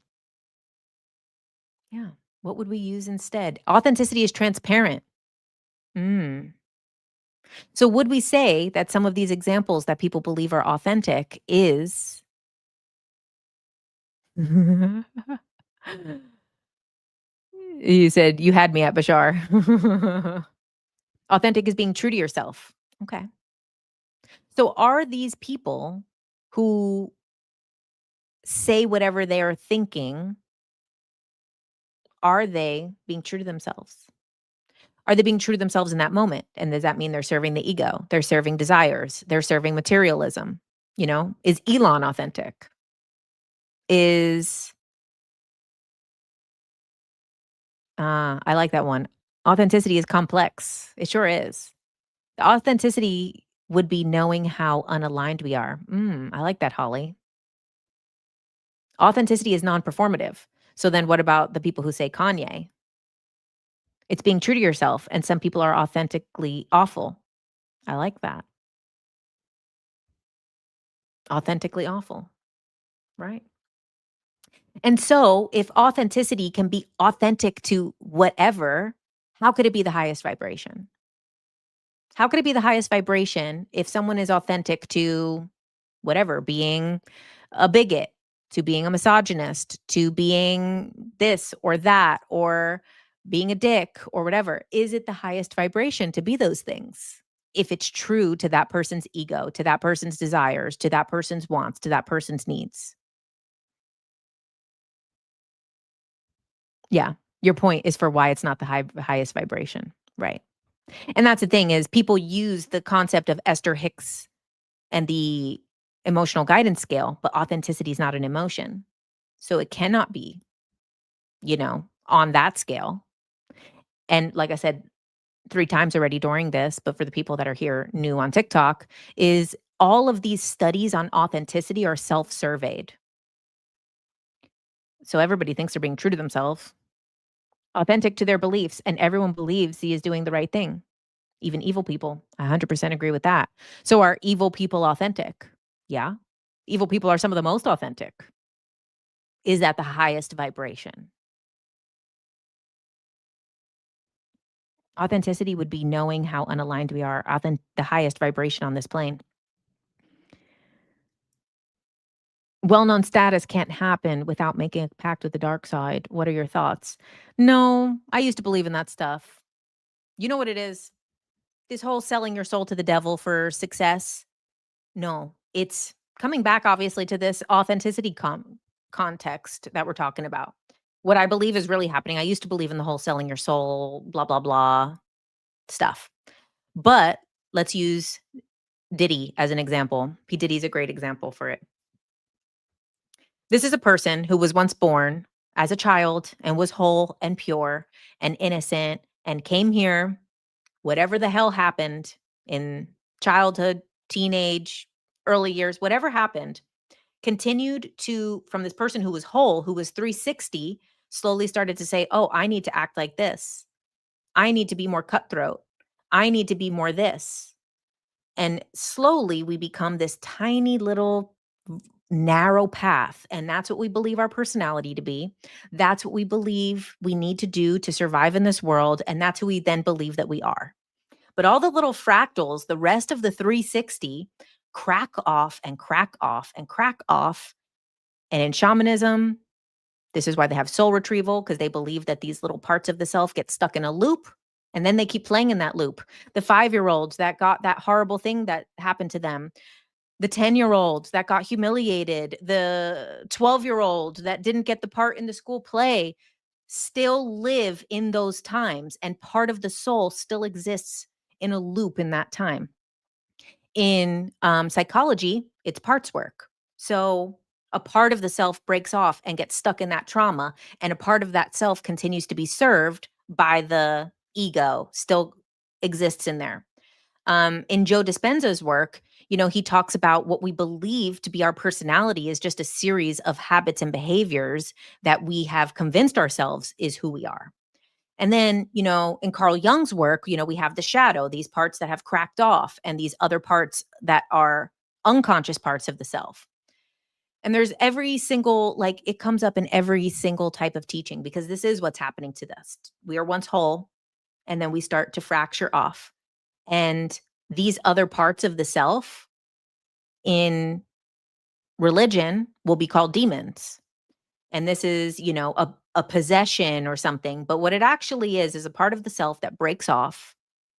Yeah. What would we use instead? Authenticity is transparent. Mm. So would we say that some of these examples that people believe are authentic is You said you had me at Bashar. Authentic is being true to yourself. Okay. So are these people who say whatever they are thinking, are they being true to themselves? Are they being true to themselves in that moment? And does that mean they're serving the ego? They're serving desires. They're serving materialism. You know, is Elon authentic? Is I like that one. Authenticity is complex. It sure is. The authenticity would be knowing how unaligned we are. I like that, Holly. Authenticity is non-performative. So then what about the people who say Kanye? It's being true to yourself, and some people are authentically awful. I like that. Authentically awful, right? And so, if authenticity can be authentic to whatever, how could it be the highest vibration? How could it be the highest vibration if someone is authentic to whatever, being a bigot, to being a misogynist, to being this or that, or being a dick or whatever? Is it the highest vibration to be those things? If it's true to that person's ego, to that person's desires, to that person's wants, to that person's needs. Yeah. Your point is for why it's not the highest vibration. Right. And that's the thing is people use the concept of Esther Hicks and the emotional guidance scale, but authenticity is not an emotion. So it cannot be, on that scale. And like I said 3 times already during this, but for the people that are here new on TikTok, is all of these studies on authenticity are self-surveyed. So everybody thinks they're being true to themselves, authentic to their beliefs, and everyone believes he is doing the right thing. Even evil people. I 100% agree with that. So are evil people authentic? Yeah. Evil people are some of the most authentic. Is at the highest vibration. Authenticity would be knowing how unaligned we are, the highest vibration on this plane. Well-known status can't happen without making a pact with the dark side. What are your thoughts? No, I used to believe in that stuff. You know what it is? This whole selling your soul to the devil for success. No, it's coming back obviously to this authenticity context that we're talking about. What I believe is really happening. I used to believe in the whole selling your soul, blah, blah, blah stuff. But let's use Diddy as an example. P. Diddy's a great example for it. This is a person who was once born as a child and was whole and pure and innocent and came here, whatever the hell happened in childhood, teenage, early years, whatever happened, continued to, from this person who was whole, who was 360, slowly started to say, oh, I need to act like this. I need to be more cutthroat. I need to be more this. And slowly we become this tiny little narrow path. And that's what we believe our personality to be. That's what we believe we need to do to survive in this world. And that's who we then believe that we are. But all the little fractals, the rest of the 360, crack off and crack off and crack off. And in shamanism, this is why they have soul retrieval, because they believe that these little parts of the self get stuck in a loop. And then they keep playing in that loop. The 5-year-olds that got that horrible thing that happened to them, the 10-year-old that got humiliated, the 12-year-old that didn't get the part in the school play, still live in those times. And part of the soul still exists in a loop in that time. In psychology, it's parts work. So a part of the self breaks off and gets stuck in that trauma, and a part of that self continues to be served by the ego, still exists in there. In Joe Dispenza's work, he talks about what we believe to be our personality is just a series of habits and behaviors that we have convinced ourselves is who we are. And then, in Carl Jung's work, we have the shadow, these parts that have cracked off, and these other parts that are unconscious parts of the self. And there's every single, it comes up in every single type of teaching, because this is what's happening to us. We are once whole, and then we start to fracture off. And these other parts of the self in religion will be called demons. And this is, a possession or something. But what it actually is a part of the self that breaks off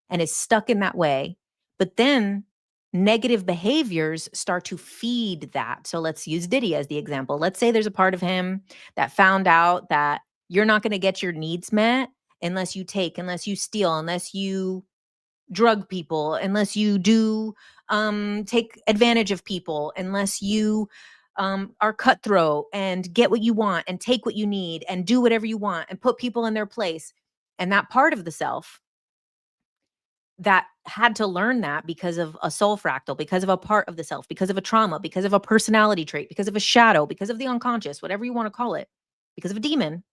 and is stuck in that way. But then negative behaviors start to feed that. So let's use Diddy as the example. Let's say there's a part of him that found out that you're not going to get your needs met unless you take, unless you steal, unless you drug people, unless you do take advantage of people, unless you are cutthroat and get what you want and take what you need and do whatever you want and put people in their place. And that part of the self that had to learn that because of a soul fractal, because of a part of the self, because of a trauma, because of a personality trait, because of a shadow, because of the unconscious, whatever you want to call it, because of a demon,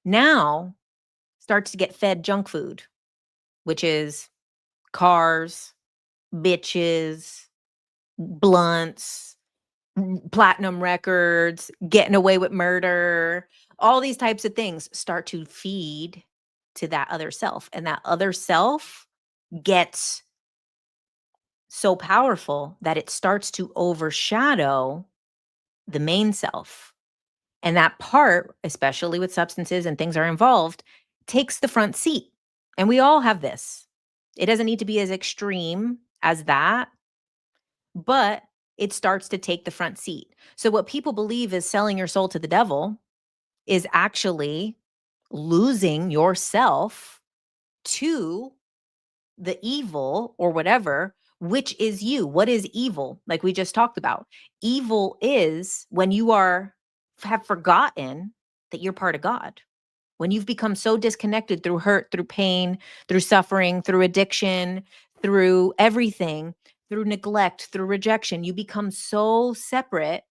now starts to get fed junk food, which is cars, bitches, blunts, platinum records, getting away with murder, all these types of things start to feed to that other self. And that other self gets so powerful that it starts to overshadow the main self. And that part, especially with substances and things are involved, takes the front seat. And we all have this. It doesn't need to be as extreme as that, but it starts to take the front seat. So what people believe is selling your soul to the devil is actually losing yourself to the evil or whatever, Which is you? What is evil? Like we just talked about. Evil is when you have forgotten that you're part of God. When you've become so disconnected through hurt, through pain, through suffering, through addiction, through everything, through neglect, through rejection, you become so separate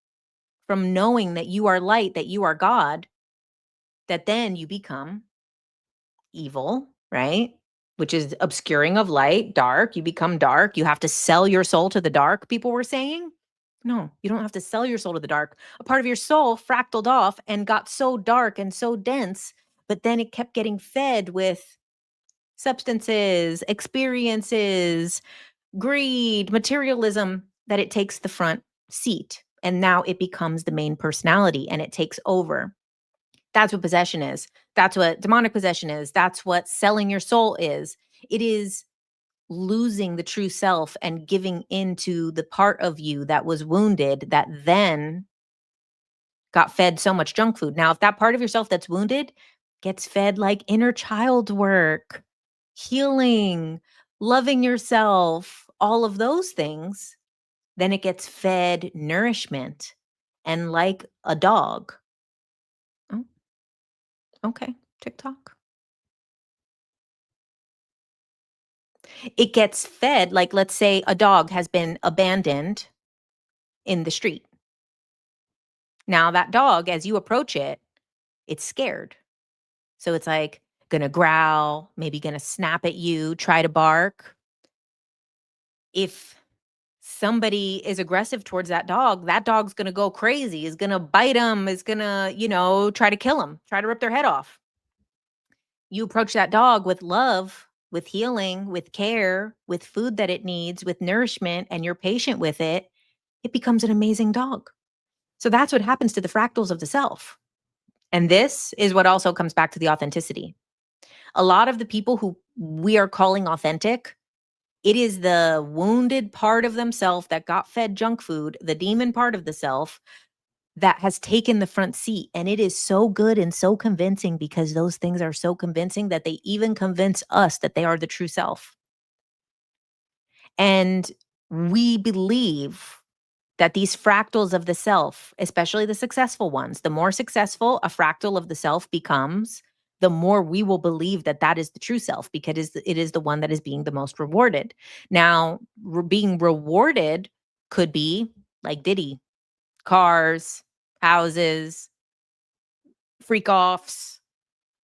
from knowing that you are light, that you are God, that then you become evil, right? Which is obscuring of light, dark. You become dark. You have to sell your soul to the dark, people were saying. No, you don't have to sell your soul to the dark. A part of your soul fractaled off and got so dark and so dense, but then it kept getting fed with substances, experiences, greed, materialism, that it takes the front seat. And now it becomes the main personality and it takes over. That's what possession is. That's what demonic possession is. That's what selling your soul is. It is losing the true self and giving into the part of you that was wounded, that then got fed so much junk food. Now, if that part of yourself that's wounded gets fed like inner child work, healing, loving yourself, all of those things, then it gets fed nourishment. And like a dog. Oh, okay. TikTok. It gets fed, like, let's say a dog has been abandoned in the street. Now that dog, as you approach it, it's scared. So it's like gonna growl, maybe gonna snap at you, try to bark. If somebody is aggressive towards that dog's gonna go crazy, is gonna bite them, is gonna, try to kill them, try to rip their head off. You approach that dog with love, with healing, with care, with food that it needs, with nourishment, and you're patient with it, it becomes an amazing dog. So that's what happens to the fractals of the self. And this is what also comes back to the authenticity. A lot of the people who we are calling authentic, it is the wounded part of themselves that got fed junk food, the demon part of the self that has taken the front seat. And it is so good and so convincing because those things are so convincing that they even convince us that they are the true self. And we believe that these fractals of the self, especially the successful ones, the more successful a fractal of the self becomes, the more we will believe that that is the true self because it is the one that is being the most rewarded. Now, being rewarded could be like Diddy, cars, houses, freak offs,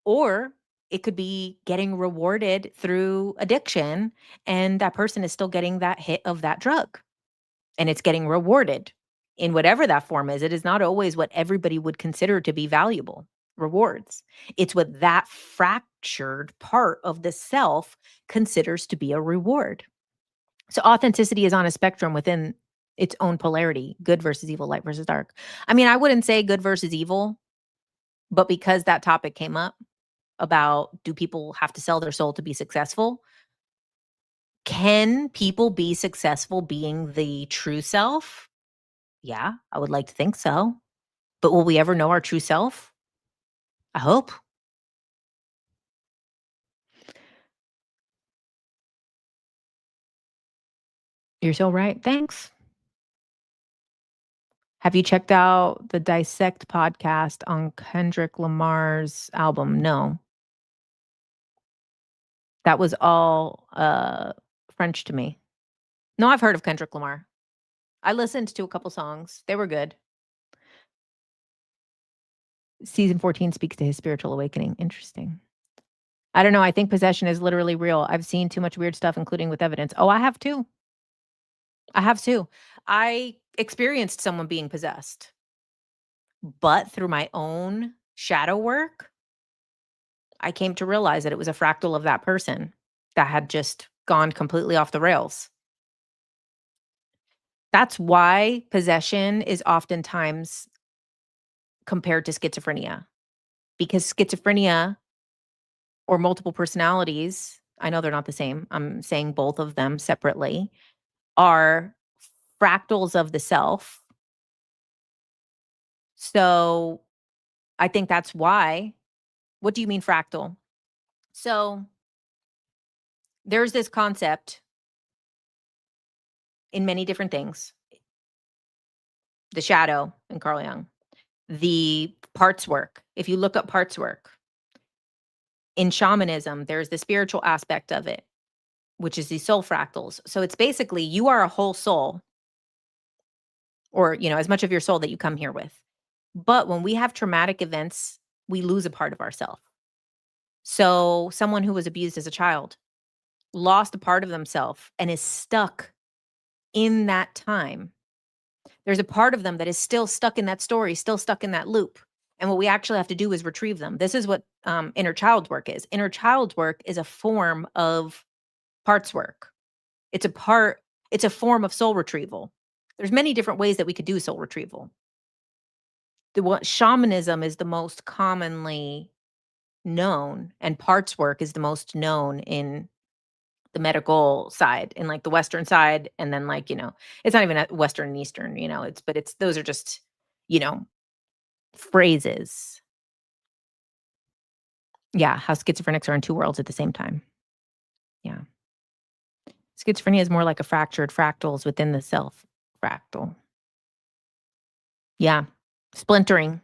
or it could be getting rewarded through addiction and that person is still getting that hit of that drug and it's getting rewarded in whatever that form is. It is not always what everybody would consider to be valuable rewards. It's what that fractured part of the self considers to be a reward. So authenticity is on a spectrum within its own polarity, good versus evil, light versus dark. I mean, I wouldn't say good versus evil, but because that topic came up about do people have to sell their soul to be successful? Can people be successful being the true self? Yeah, I would like to think so. But will we ever know our true self? I hope. You're so right. Thanks. Have you checked out the Dissect podcast on Kendrick Lamar's album? No. That was all French to me. No, I've heard of Kendrick Lamar. I listened to a couple songs. They were good. Season 14 speaks to his spiritual awakening. Interesting. I don't know. I think possession is literally real. I've seen too much weird stuff, including with evidence. Oh, I have too. I have too. I experienced someone being possessed, but through my own shadow work, I came to realize that it was a fractal of that person that had just gone completely off the rails. That's why possession is oftentimes compared to schizophrenia, because schizophrenia or multiple personalities, I know they're not the same. I'm saying both of them separately, are fractals of the self. So I think that's why. What do you mean fractal? So there's this concept in many different things. The shadow in Carl Jung, the parts work. If you look up parts work, in shamanism, there's the spiritual aspect of it, which is these soul fractals. So it's basically you are a whole soul, or, as much of your soul that you come here with. But when we have traumatic events, we lose a part of ourselves. So someone who was abused as a child lost a part of themselves and is stuck in that time. There's a part of them that is still stuck in that story, still stuck in that loop. And what we actually have to do is retrieve them. This is what inner child work is. Inner child work is a form of parts work. It's a form of soul retrieval. There's many different ways that we could do soul retrieval. Shamanism is the most commonly known, and parts work is the most known in the medical side, in like the Western side, and then it's not even a Western and Eastern, it's those are just, you know, phrases. Yeah, how schizophrenics are in two worlds at the same time. Yeah. Schizophrenia is more like a fractured fractals within the self fractal. Yeah. Splintering.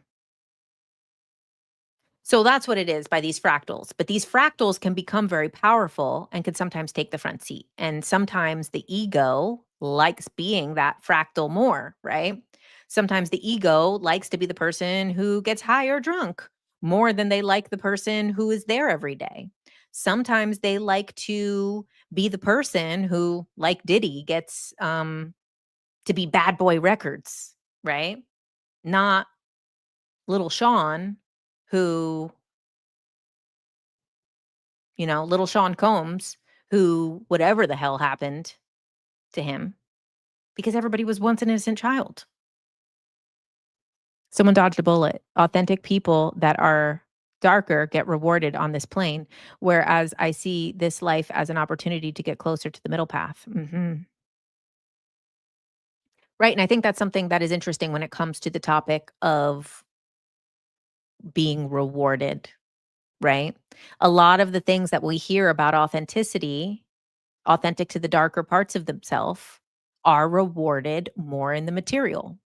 So that's what it is by these fractals. But these fractals can become very powerful and can sometimes take the front seat. And sometimes the ego likes being that fractal more, right? Sometimes the ego likes to be the person who gets high or drunk more than they like the person who is there every day. Sometimes they like to be the person who, like Diddy, gets to be bad boy records, right? Not little Sean, who little Sean Combs, who whatever the hell happened to him, because everybody was once an innocent child. Someone dodged a bullet. Authentic people that are darker get rewarded on this plane, whereas I see this life as an opportunity to get closer to the middle path. Right, and I think that's something that is interesting when it comes to the topic of being rewarded, right? A lot of the things that we hear about authenticity, authentic to the darker parts of themselves, are rewarded more in the material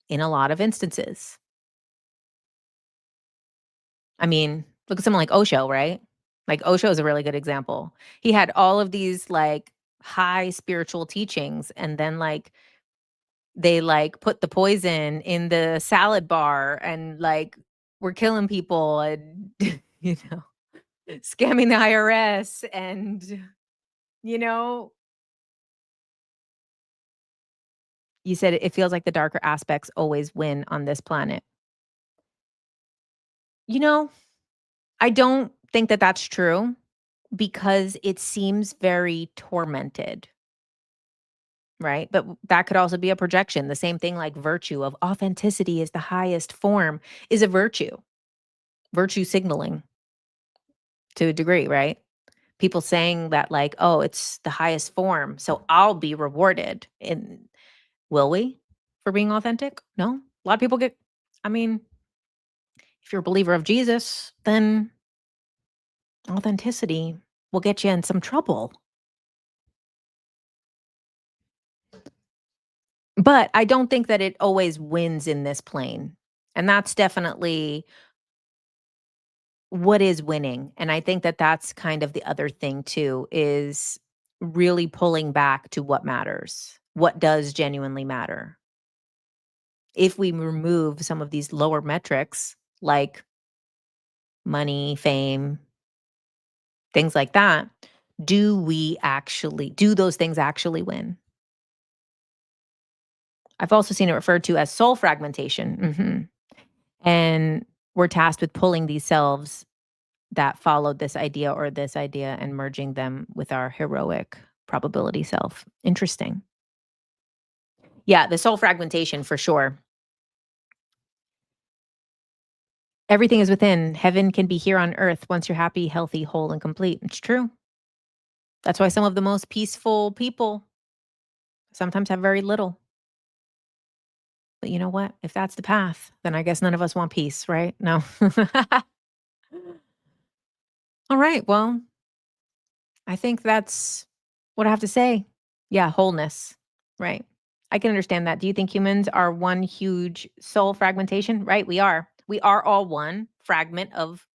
in a lot of instances. I mean, look at someone like Osho, right? Like Osho is a really good example. He had all of these like high spiritual teachings, and then they put the poison in the salad bar and were killing people and scamming the IRS and you know you said it feels like the darker aspects always win on this planet. You know, I don't think that that's true because it seems very tormented, right? But that could also be a projection. The same thing like virtue of authenticity is the highest form is a virtue, virtue signaling to a degree, right? People saying that oh, it's the highest form, so I'll be rewarded. And will we for being authentic? No. A lot of people I mean, if you're a believer of Jesus, then authenticity will get you in some trouble. But I don't think that it always wins in this plane. And that's definitely what is winning. And I think that that's kind of the other thing too, is really pulling back to what matters. What does genuinely matter? If we remove some of these lower metrics like money, fame, things like that, do those things actually win? I've also seen it referred to as soul fragmentation. And we're tasked with pulling these selves that followed this idea and merging them with our heroic probability self. Interesting. Yeah, the soul fragmentation for sure. Everything is within. Heaven can be here on earth once you're happy, healthy, whole, and complete. It's true. That's why some of the most peaceful people sometimes have very little. But you know what? If that's the path, then I guess none of us want peace, right? No. All right. Well, I think that's what I have to say. Yeah, wholeness. Right. I can understand that. Do you think humans are one huge soul fragmentation? Right, we are. We are all one fragment of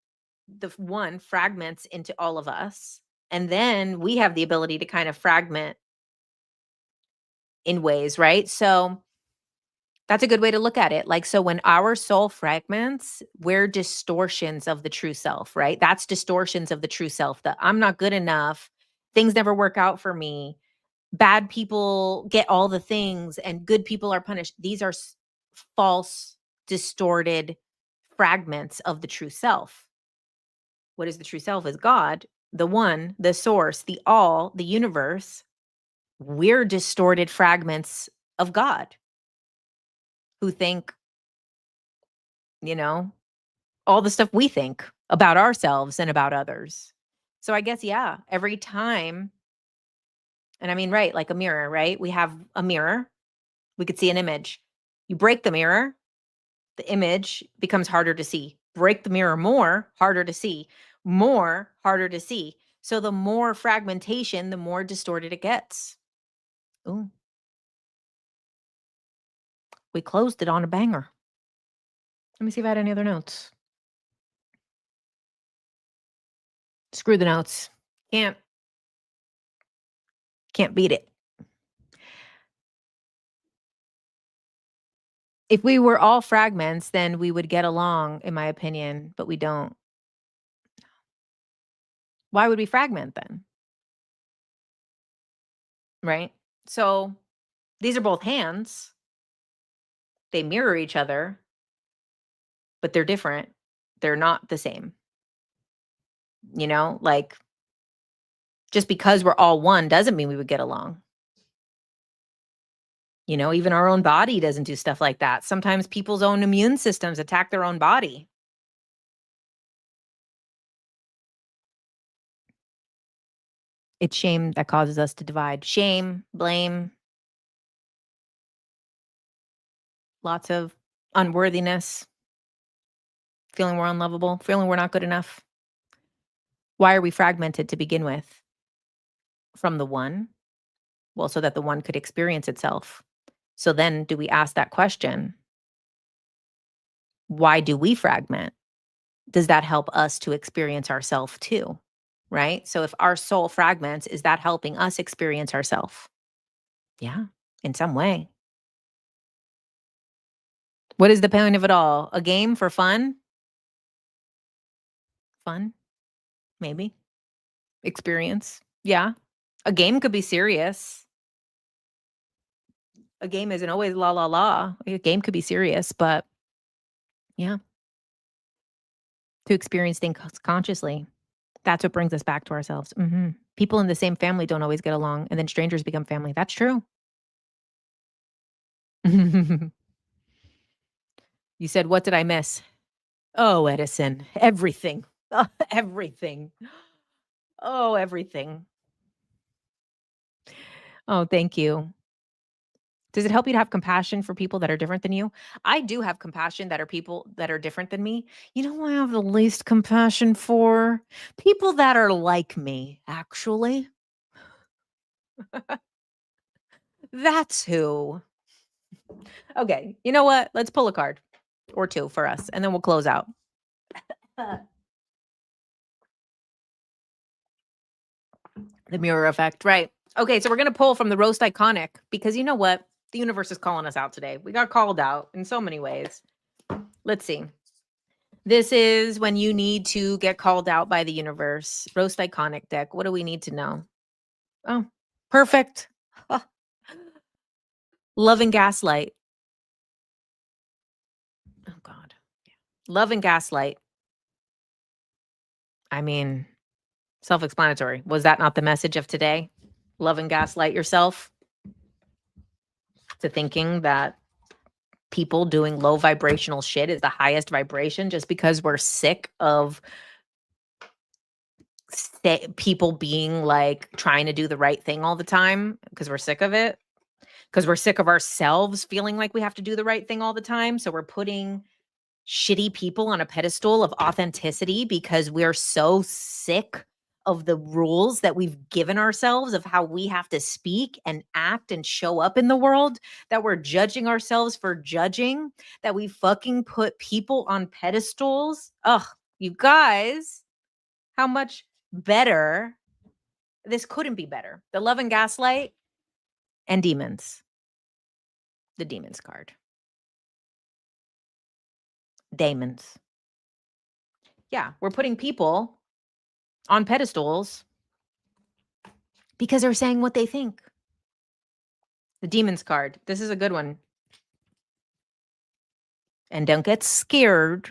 the one fragments into all of us. And then we have the ability to kind of fragment in ways, right? So that's a good way to look at it. Like, so when our soul fragments, we're distortions of the true self, right? That's distortions of the true self that I'm not good enough. Things never work out for me. Bad people get all the things and good people are punished. These are false, distorted fragments of the true self. What is the true self? Is God, the one, the source, the all, the universe. We're distorted fragments of God who think, you know, all the stuff we think about ourselves and about others. So I guess, yeah, every time, and I mean, right, like a mirror, right? We have a mirror, we could see an image. You break the mirror, the image becomes harder to see. Break the mirror more, harder to see. More, harder to see. So the more fragmentation, the more distorted it gets. Ooh, we closed it on a banger. Let me see if I had any other notes. Screw the notes. Can't can't beat it. If we were all fragments, then we would get along, in my opinion, but we don't. Why would we fragment then? Right? So these are both hands. They mirror each other, but they're different. They're not the same. Like just because we're all one doesn't mean we would get along. Even our own body doesn't do stuff like that. Sometimes people's own immune systems attack their own body. It's shame that causes us to divide. Shame, blame, lots of unworthiness, feeling we're unlovable, feeling we're not good enough. Why are we fragmented to begin with? From the one? Well, so that the one could experience itself. So then do we ask that question? Why do we fragment? Does that help us to experience ourself too? Right? So if our soul fragments, is that helping us experience ourself? Yeah, in some way. What is the point of it all? A game for fun? Fun? Maybe. Experience? Yeah. A game could be serious. A game isn't always la la la. A game could be serious, but yeah, to experience things consciously. That's what brings us back to ourselves. People in the same family don't always get along, and then strangers become family. That's true. You said, "What did I miss?" Oh, Edison, everything. Everything. Oh, everything. Oh, thank you. Does it help you to have compassion for people that are different than you? I do have compassion that are people that are different than me. You know who I have the least compassion for? People that are like me, actually. That's who. Okay, you know what? Let's pull a card or two for us, and then we'll close out. The mirror effect, right. Okay, so we're gonna pull from the Roast Iconic because you know what? The universe is calling us out today. We got called out in so many ways. Let's see. This is when you need to get called out by the universe. Roast Iconic deck. What do we need to know? Oh, perfect. Love and Gaslight. Oh, God. Love and Gaslight. I mean, self explanatory. Was that not the message of today? Love and gaslight yourself to thinking that people doing low vibrational shit is the highest vibration just because we're sick of people being like trying to do the right thing all the time because we're sick of it. Because we're sick of ourselves feeling like we have to do the right thing all the time. So we're putting shitty people on a pedestal of authenticity because we're so sick of the rules that we've given ourselves of how we have to speak and act and show up in the world, that we're judging ourselves for judging, that we fucking put people on pedestals. Ugh, you guys, how much better. This couldn't be better. The Love and Gaslight and Demons. The Demons card. Demons. Yeah, we're putting people on pedestals because they're saying what they think. The Demons card. This is a good one. And don't get scared.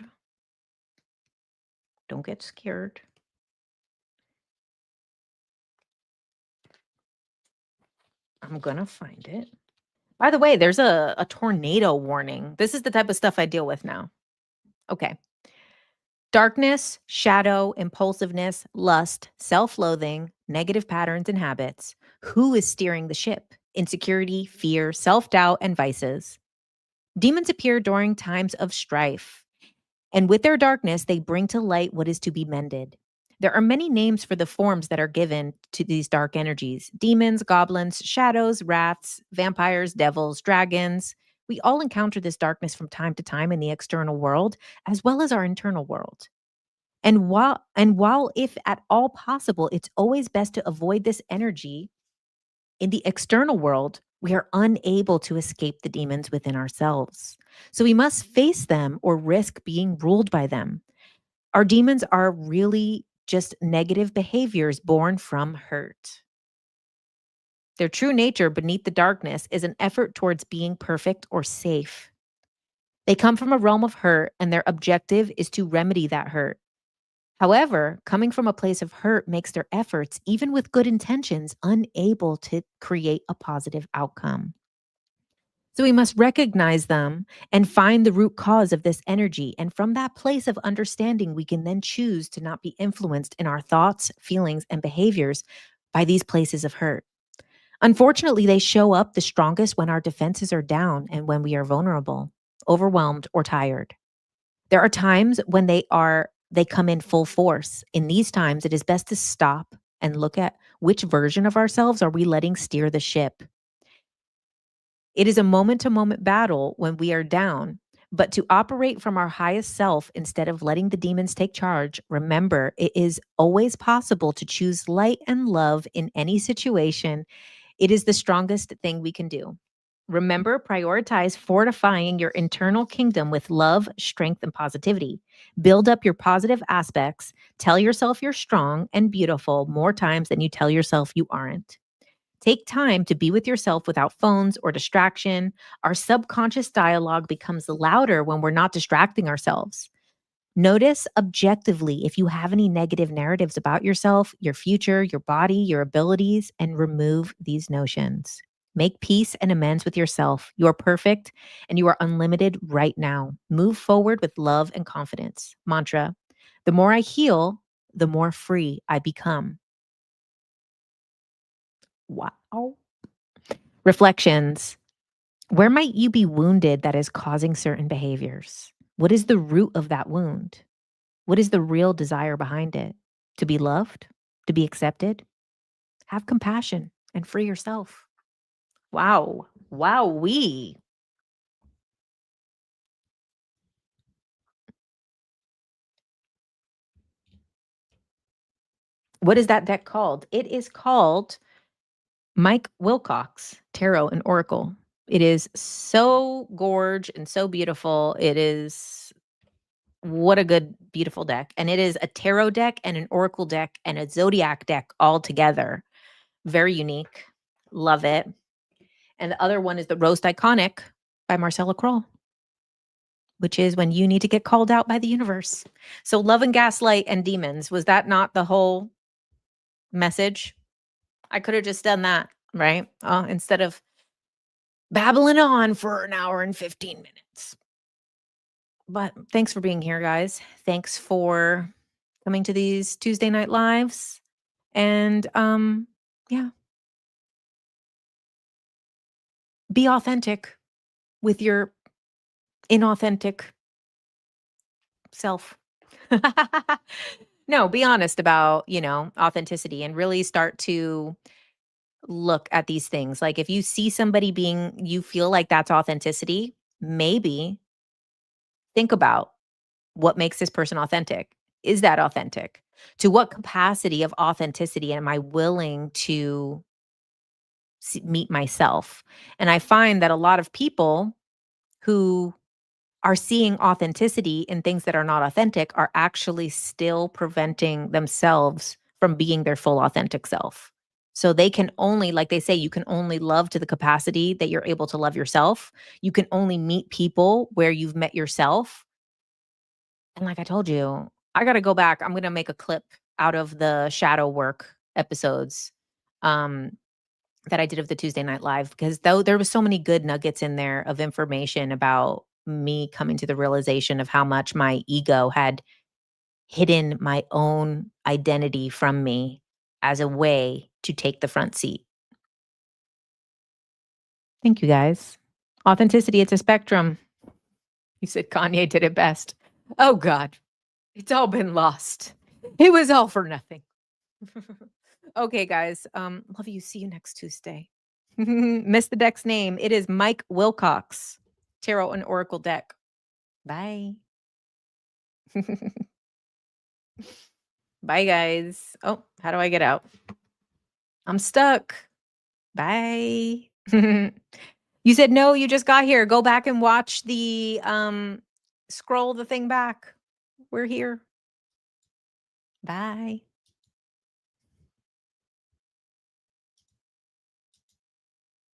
Don't get scared. I'm going to find it. By the way, there's a tornado warning. This is the type of stuff I deal with now. Okay. Darkness, shadow, impulsiveness, lust, self-loathing, negative patterns and habits. Who is steering the ship? Insecurity, fear, self-doubt, and vices. Demons appear during times of strife, and with their darkness, they bring to light what is to be mended. There are many names for the forms that are given to these dark energies: demons, goblins, shadows, wraths, vampires, devils, dragons. We all encounter this darkness from time to time in the external world, as well as our internal world. And while if at all possible, it's always best to avoid this energy in the external world, we are unable to escape the demons within ourselves. So we must face them or risk being ruled by them. Our demons are really just negative behaviors born from hurt. Their true nature beneath the darkness is an effort towards being perfect or safe. They come from a realm of hurt, and their objective is to remedy that hurt. However, coming from a place of hurt makes their efforts, even with good intentions, unable to create a positive outcome. So we must recognize them and find the root cause of this energy. And from that place of understanding, we can then choose to not be influenced in our thoughts, feelings, and behaviors by these places of hurt. Unfortunately, they show up the strongest when our defenses are down and when we are vulnerable, overwhelmed, or tired. There are times when they come in full force. In these times, it is best to stop and look at which version of ourselves are we letting steer the ship. It is a moment-to-moment battle when we are down, but to operate from our highest self instead of letting the demons take charge, remember, it is always possible to choose light and love in any situation. It is the strongest thing we can do. Remember, prioritize fortifying your internal kingdom with love, strength, and positivity. Build up your positive aspects. Tell yourself you're strong and beautiful more times than you tell yourself you aren't. Take time to be with yourself without phones or distraction. Our subconscious dialogue becomes louder when we're not distracting ourselves. Notice objectively if you have any negative narratives about yourself, your future, your body, your abilities, and remove these notions. Make peace and amends with yourself. You are perfect and you are unlimited right now. Move forward with love and confidence. Mantra: the more I heal, the more free I become. Wow. Reflections: where might you be wounded that is causing certain behaviors? What is the root of that wound? What is the real desire behind it? To be loved? To be accepted? Have compassion and free yourself. Wow. Wowee. What is that deck called? It is called Mike Wilcox Tarot and Oracle. It is so gorge and so beautiful. It is what a good, beautiful deck. And it is a tarot deck and an oracle deck and a zodiac deck all together. Very unique. Love it. And the other one is the Roast Iconic by Marcella Kroll, which is when you need to get called out by the universe. So Love and Gaslight and Demons, was that not the whole message? I could have just done that, right? Instead of babbling on for an hour and 15 minutes. But thanks for being here, guys. Thanks for coming to these Tuesday night lives. And yeah, be authentic with your inauthentic self. No, be honest about, authenticity and really start to look at these things. Like if you see somebody you feel like that's authenticity, maybe think about what makes this person authentic. Is that authentic? To what capacity of authenticity am I willing to meet myself? And I find that a lot of people who are seeing authenticity in things that are not authentic are actually still preventing themselves from being their full authentic self. So they can only, like they say, you can only love to the capacity that you're able to love yourself. You can only meet people where you've met yourself. And like I told you, I got to go back. I'm going to make a clip out of the shadow work episodes um, that I did of the Tuesday Night Live because though there was so many good nuggets in there of information about me coming to the realization of how much my ego had hidden my own identity from me as a way to take the front seat. Thank you guys. Authenticity, it's a spectrum. You said Kanye did it best. Oh God, it's all been lost. It was all for nothing. Okay, guys. Love you. See you next Tuesday. Miss the deck's name. It is Mike Wilcox, Tarot and Oracle deck. Bye. Bye, guys. Oh, how do I get out? I'm stuck. Bye. You said no, you just got here. Go back and watch the scroll the thing back. We're here. Bye.